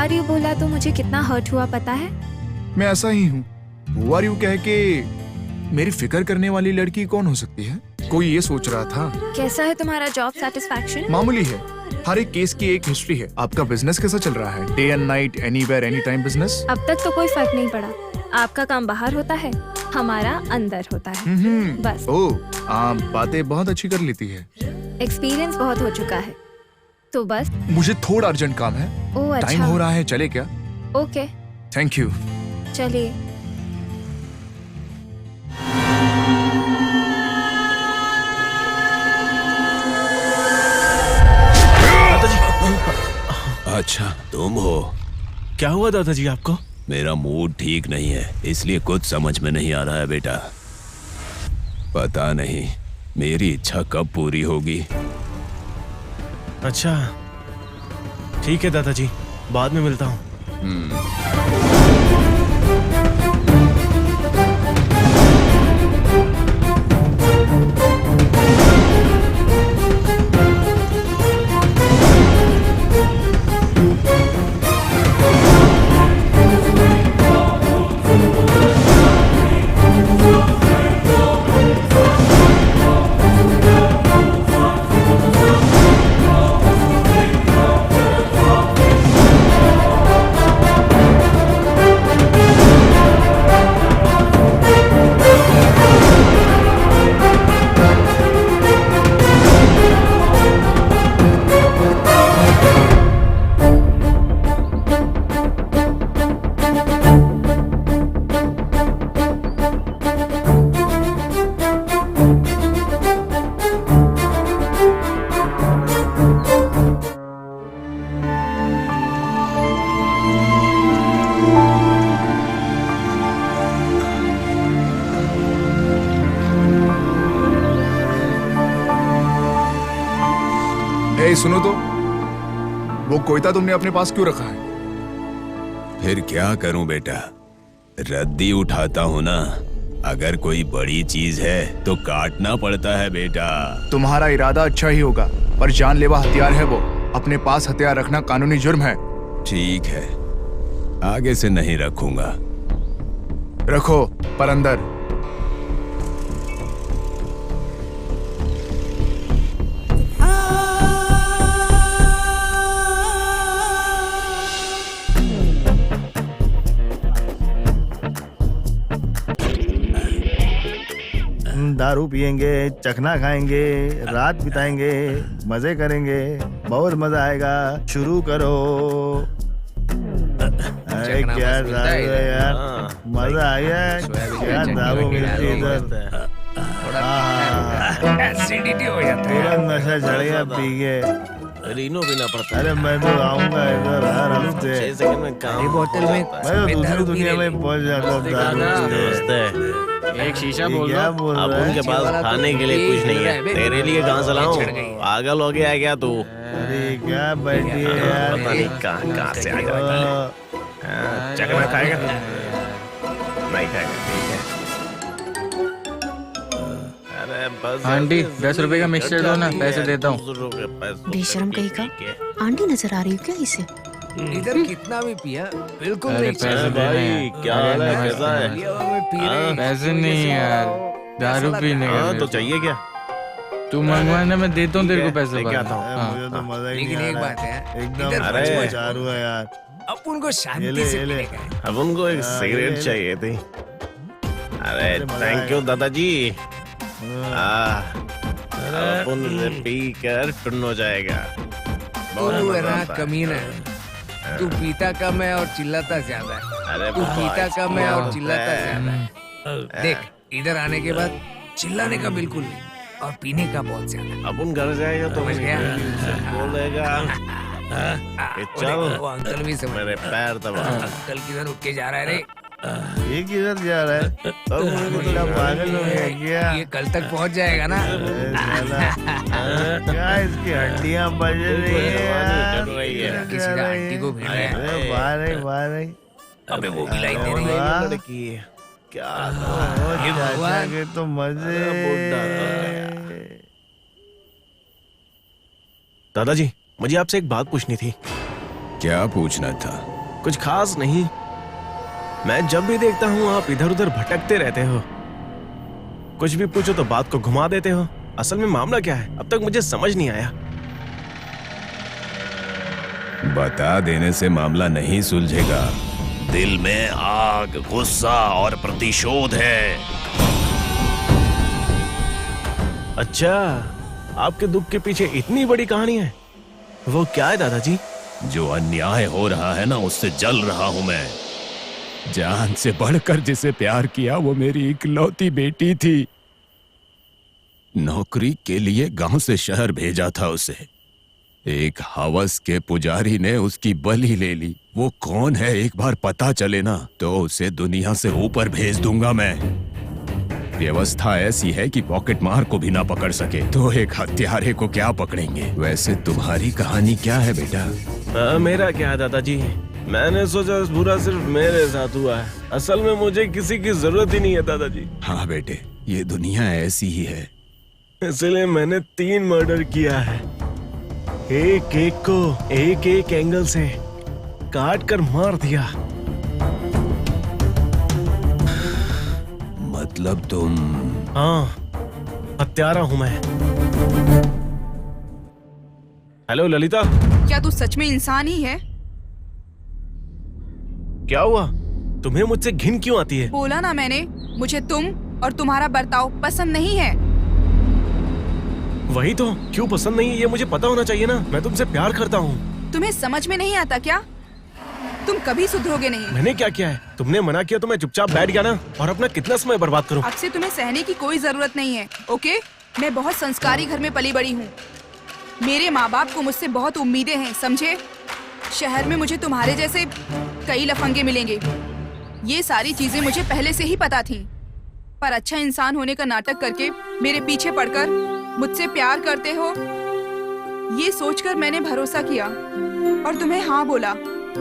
यू बोला तो मुझे कितना हर्ट हुआ पता है? मैं ऐसा ही हूँ। Who are you कह के मेरी फिक्र करने वाली लड़की कौन हो सकती है? कोई ये सोच रहा था। कैसा है तुम्हारा जॉब सेटिस्फैक्शन? मामूली है, हर एक केस की एक हिस्ट्री है। आपका बिजनेस कैसा चल रहा है? Day and night, anywhere, any time business? अब तक तो कोई फर्क नहीं पड़ा। आपका काम बाहर होता है, हमारा अंदर होता है। बस। आप बातें बहुत अच्छी कर लेती है। एक्सपीरियंस बहुत हो चुका है, तो बस। मुझे थोड़ा अर्जेंट काम है। ओह अच्छा। टाइम हो रहा है, चले क्या? ओके। Thank you. चलिए। अच्छा तुम हो? क्या हुआ दादाजी आपको? मेरा मूड ठीक नहीं है, इसलिए कुछ समझ में नहीं आ रहा है बेटा। पता नहीं मेरी इच्छा कब पूरी होगी। अच्छा ठीक है दादाजी, बाद में मिलता हूँ। ए सुनो तो, वो कोयता तुमने अपने पास क्यों रखा है? फिर क्या करूं बेटा, रद्दी उठाता हूं ना। अगर कोई बड़ी चीज है तो काटना पड़ता है बेटा। तुम्हारा इरादा अच्छा ही होगा, पर जानलेवा हथियार है वो। अपने पास हथियार रखना कानूनी जुर्म है। ठीक है, आगे से नहीं रखूंगा। रखो, पर अंदर। दारू पियेंगे, चखना खाएंगे, रात बिताएंगे, मजे करेंगे, बहुत मजा आएगा। शुरू करो। अरे क्या दारू है यार, मजा आ गया। क्या दारू मिलती है इधर, एसिडिटी हो जाता है। तुरंत नशा चढ़ गया पी के। रीनो पीना पड़ता अरे मैं तो आऊंगा इधर हर हफ्ते। 6 सेकंड में काम। बोतल में मैं तो दूसरी दुनिया में पहुंच जाता हूँ दारू। एक शीशा बोल क्या दो। बोल अब रहा है? उनके पास खाने के लिए कुछ नहीं है, तेरे लिए कहाँ से लाऊं? पागल हो गया है क्या तू? अरे क्या बैठी है यार, पता नहीं कहाँ से आ जाता है। चखना खाएगा? नहीं खाएगा, ठीक है। अरे बस आंटी 10 रुपए का मिक्सचर दो ना, पैसे देता हूँ। बेशरम कहीं का। आंटी नजर आ रही है क्या इसे? इधर कितना भी पिया बिल्कुल अरे नहीं पैसे चाहिए। भाई क्या हाल है, कैसा है? लिया हुआ मैं पी रही हूँ। पैसे नहीं यार, दारू पीने हाँ का। तो चाहिए क्या? तू मंगवाना, मैं देता हूँ तेरे को पैसे लेके बाद आता हूँ। में। अरे हाँ। मुझे तो मजा ही लेकिन नहीं आ एक रहा बात है, एकदम इधर अरे चारू है यार। अब उनको ये शांति ले, से ये ले। पीने का है। अब उनको एक हाँ, सिगरेट ये- चाहिए थी। अरे मजा थैंक आएगा। यू दादाजी। हाँ। अब उनसे पी कर टुन्न हो जाएगा। बहुत तू है मजा ना आता है। कमीना है। तू पीता कम है और चिल्लाता ज्यादा है। अरे तू पीता कम है और चिल्लाता है। ज्यादा है। देख, इधर आने के बाद चिल्लाने का बिल्कुल नहीं और पीने का बहुत ज्यादा। अब उन घर जाएगा तो समझ गया? बोलेगा कि वो चल देखो, वो अंकल भी समझ मेरे पैर दबा। अंकल किधर उठ के जा रहा है रे? ये किधर जा रहा है? और मुझे तो लगा पागल हो गया क्या? ये कल तक पहुंच जाएगा ना। अरे साला, क्या इसकी हड्डियां बज रही है यार? चल रही है। किसी का आंटी को भेज रहा है। अरे बाहर ही। अबे वो भी लाइट दे रही है। वाह। लड़की क्या ये चाचा के तो मजे। दादाजी मुझे आपसे एक बात पूछनी थी। क्या पूछना था? कुछ खास नहीं, मैं जब भी देखता हूँ आप इधर उधर भटकते रहते हो। कुछ भी पूछो तो बात को घुमा देते हो। असल में मामला क्या है अब तक मुझे समझ नहीं आया। बता देने से मामला नहीं सुलझेगा। दिल में आग, गुस्सा और प्रतिशोध है। अच्छा, आपके दुख के पीछे इतनी बड़ी कहानी है। वो क्या है दादाजी? जो अन्याय हो रहा है ना, उससे जल रहा हूं मैं। जान से बढ़कर जिसे प्यार किया वो मेरी इकलौती बेटी थी। नौकरी के लिए गांव से शहर भेजा था उसे। एक हवस के पुजारी ने उसकी बलि ले ली। वो कौन है एक बार पता चले ना तो उसे दुनिया से ऊपर भेज दूंगा मैं। व्यवस्था ऐसी है कि पॉकेट मार को भी ना पकड़ सके तो एक हत्यारे को क्या पकड़ेंगे। वैसे तुम्हारी कहानी क्या है बेटा? मेरा क्या है दादाजी, मैंने सोचा बुरा सिर्फ मेरे साथ हुआ है। असल में मुझे किसी की जरूरत ही नहीं है दादाजी। हाँ बेटे, ये दुनिया ऐसी ही है। इसलिए मैंने 3 मर्डर किया है। एक एक को एक एक एंगल से काट कर मार दिया। मतलब तुम? हाँ, हत्यारा हूं मैं। हेलो ललिता, क्या तू सच में इंसान ही है? क्या हुआ? तुम्हें मुझसे घिन क्यों आती है? बोला ना मैंने, मुझे तुम और तुम्हारा बर्ताव पसंद नहीं है। वही तो, क्यों पसंद नहीं है ये मुझे पता होना चाहिए ना। मैं तुमसे प्यार करता हूँ। तुम्हें समझ में नहीं आता क्या? तुम कभी सुधरोगे नहीं। मैंने क्या किया है? तुमने मना किया तो मैं चुपचाप बैठ गया ना, और अपना कितना समय बर्बाद करूं। अब से तुम्हें सहने की कोई जरूरत नहीं है, ओके? मैं बहुत संस्कारी घर में पली बड़ी हूँ। मेरे माँ बाप को मुझसे बहुत उम्मीदें हैं, समझे? शहर में मुझे तुम्हारे जैसे कई लफंगे मिलेंगे। ये सारी चीजें मुझे पहले से ही पता थी, पर अच्छा इंसान होने का नाटक करके मेरे पीछे पड़कर मुझसे प्यार करते हो, ये सोचकर मैंने भरोसा किया और तुम्हें हाँ बोला।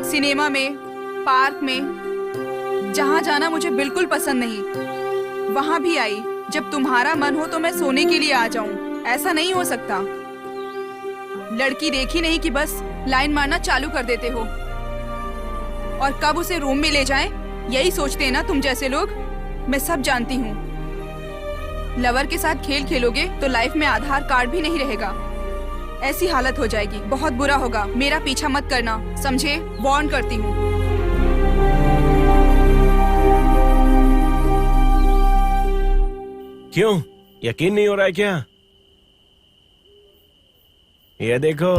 सिनेमा में, पार्क में, जहाँ जाना मुझे बिल्कुल पसंद नहीं, वहाँ भी आई। जब तुम्हारा मन हो तो मैं सोने के लिए आ जाऊं, ऐसा नहीं हो सकता। लड़की देखी नहीं कि बस लाइन मारना चालू कर देते हो, और कब उसे रूम में ले जाएं, यही सोचते हैं ना तुम जैसे लोग। मैं सब जानती हूँ। लवर के साथ खेल खेलोगे तो लाइफ में आधार कार्ड भी नहीं रहेगा। ऐसी हालत हो जाएगी, बहुत बुरा होगा। मेरा पीछा मत करना, समझे? वार्न करती हूँ। क्यों, यकीन नहीं हो रहा है क्या? ये देखो।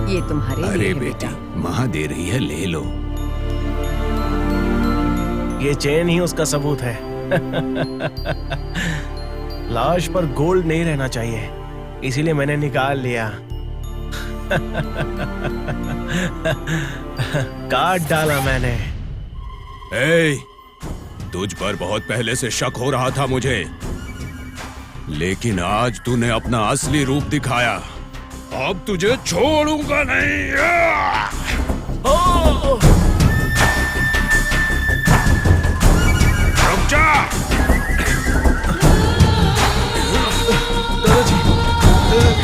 ये तुम्हारे लिए अरे है बेटी, बेटा। माँ दे रही है, ले लो। ये चेन ही उसका सबूत है। लाश पर गोल्ड नहीं रहना चाहिए, इसीलिए मैंने निकाल लिया। काट डाला मैंने। ए, तुझ पर बहुत पहले से शक हो रहा था मुझे, लेकिन आज तूने अपना असली रूप दिखाया। अब तुझे छोड़ूंगा नहीं। रुक जा। दादाजी,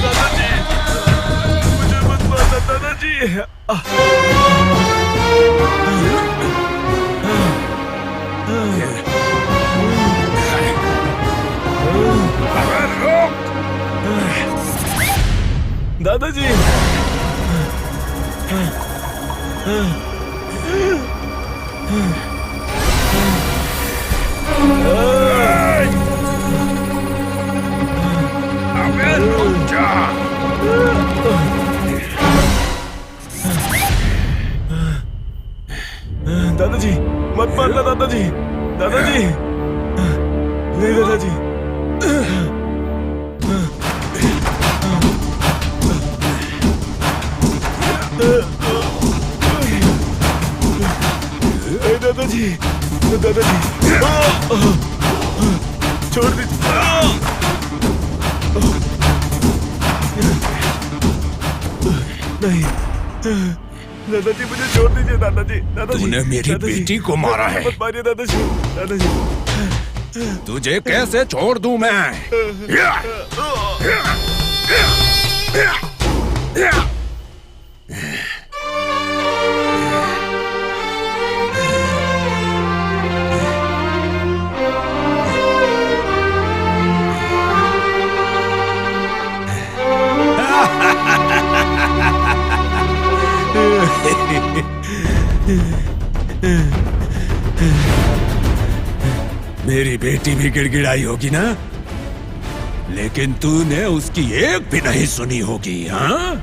दादाजी, मुझे मत मारना दादाजी। दादाजी, दादाजी मत मारना दादाजी। दादाजी नहीं दादाजी। दादाजी, दादाजी छोड़ दीजिए। नहीं दादाजी, मुझे छोड़ दीजिए दादाजी। दादाजी, तूने मेरी बेटी को मारा है। मत मारिए दादाजी। दादाजी, तुझे कैसे छोड़ दूं मैं? मेरी बेटी भी गिड़गिड़ाई होगी ना, लेकिन तूने उसकी एक भी नहीं सुनी होगी। हाँ,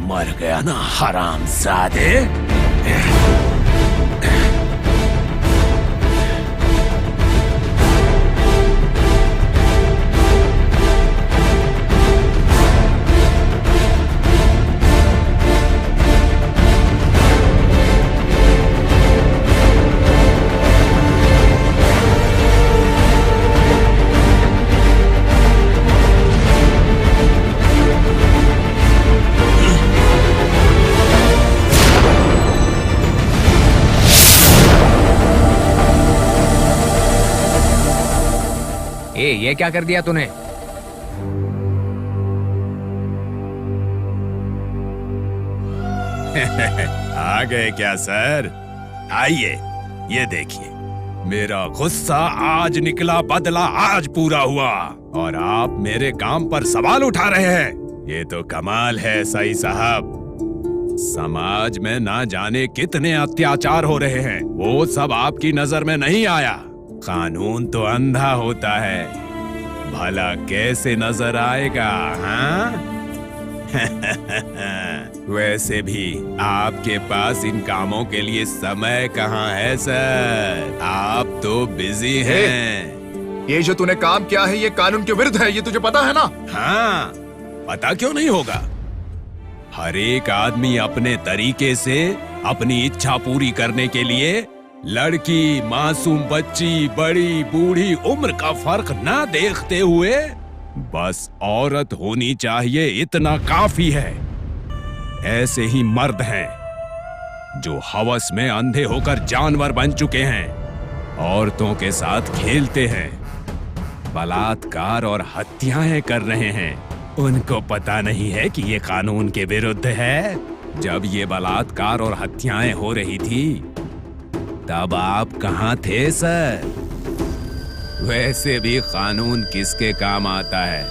मर गया ना हरामजादे। ये क्या कर दिया तूने? आ गए क्या सर? आइए, ये देखिए, मेरा गुस्सा आज निकला, बदला आज पूरा हुआ, और आप मेरे काम पर सवाल उठा रहे हैं। ये तो कमाल है सही साहब। समाज में ना जाने कितने अत्याचार हो रहे हैं, वो सब आपकी नजर में नहीं आया। कानून तो अंधा होता है, भला कैसे नजर आएगा? हाँ? वैसे भी आपके पास इन कामों के लिए समय कहाँ है सर? आप तो बिजी हैं। ये जो तूने काम किया है ये कानून के विरुद्ध है, ये तुझे पता है ना? हाँ, पता क्यों नहीं होगा? हर एक आदमी अपने तरीके से अपनी इच्छा पूरी करने के लिए लड़की, मासूम बच्ची, बड़ी बूढ़ी उम्र का फर्क ना देखते हुए बस औरत होनी चाहिए, इतना काफी है। ऐसे ही मर्द हैं जो हवस में अंधे होकर जानवर बन चुके हैं, औरतों के साथ खेलते हैं, बलात्कार और हत्याएं कर रहे हैं। उनको पता नहीं है कि ये कानून के विरुद्ध है। जब ये बलात्कार और हत्याएं हो रही थी तब आप कहाँ थे सर? वैसे भी कानून किसके काम आता है?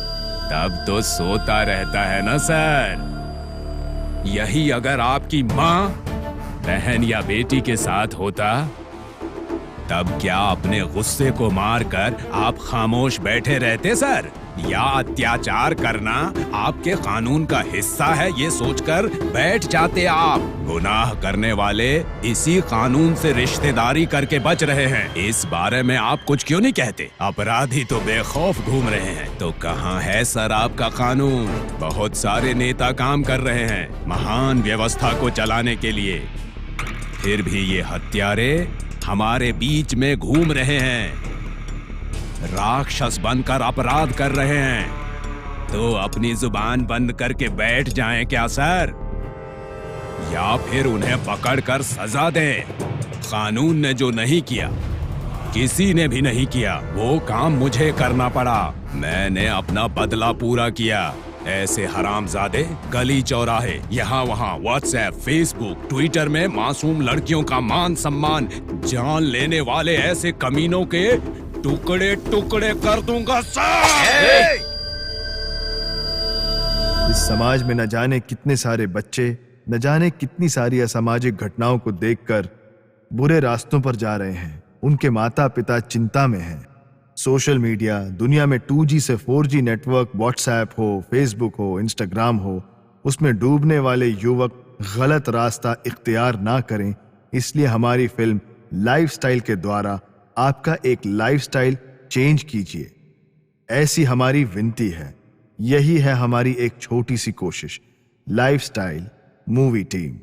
तब तो सोता रहता है ना सर। यही अगर आपकी माँ, बहन या बेटी के साथ होता तब क्या अपने गुस्से को मारकर आप खामोश बैठे रहते सर? या अत्याचार करना आपके कानून का हिस्सा है ये सोचकर बैठ जाते आप? गुनाह करने वाले इसी कानून से रिश्तेदारी करके बच रहे हैं। इस बारे में आप कुछ क्यों नहीं कहते? अपराधी तो बेखौफ घूम रहे हैं। तो कहाँ है सर आपका कानून? बहुत सारे नेता काम कर रहे हैं महान व्यवस्था को चलाने के लिए, फिर भी ये हत्यारे हमारे बीच में घूम रहे हैं, राक्षस बनकर अपराध कर रहे हैं। तो अपनी जुबान बंद करके बैठ जाएं क्या सर? या फिर उन्हें पकड़कर सजा दें? कानून ने जो नहीं किया, किसी ने भी नहीं किया, वो काम मुझे करना पड़ा। मैंने अपना बदला पूरा किया। ऐसे हरामजादे गली चौराहे, यहाँ वहाँ, व्हाट्सएप, फेसबुक, ट्विटर में मासूम लड़कियों का मान सम्मान जान लेने वाले ऐसे कमीनों के टुकड़े टुकड़े कर दूंगा सर। इस समाज में न जाने कितने सारे बच्चे, न जाने कितनी सारी असामाजिक घटनाओं को देखकर बुरे रास्तों पर जा रहे हैं। उनके माता पिता चिंता में हैं। सोशल मीडिया, दुनिया में 2G से 4G नेटवर्क, व्हाट्सएप हो, फेसबुक हो, इंस्टाग्राम हो, उसमें डूबने वाले युवक गलत रास्ता इख्तियार ना करें, इसलिए हमारी फिल्म लाइफस्टाइल के द्वारा आपका एक लाइफस्टाइल चेंज कीजिए, ऐसी हमारी विनती है। यही है हमारी एक छोटी सी कोशिश। Lifestyle movie team.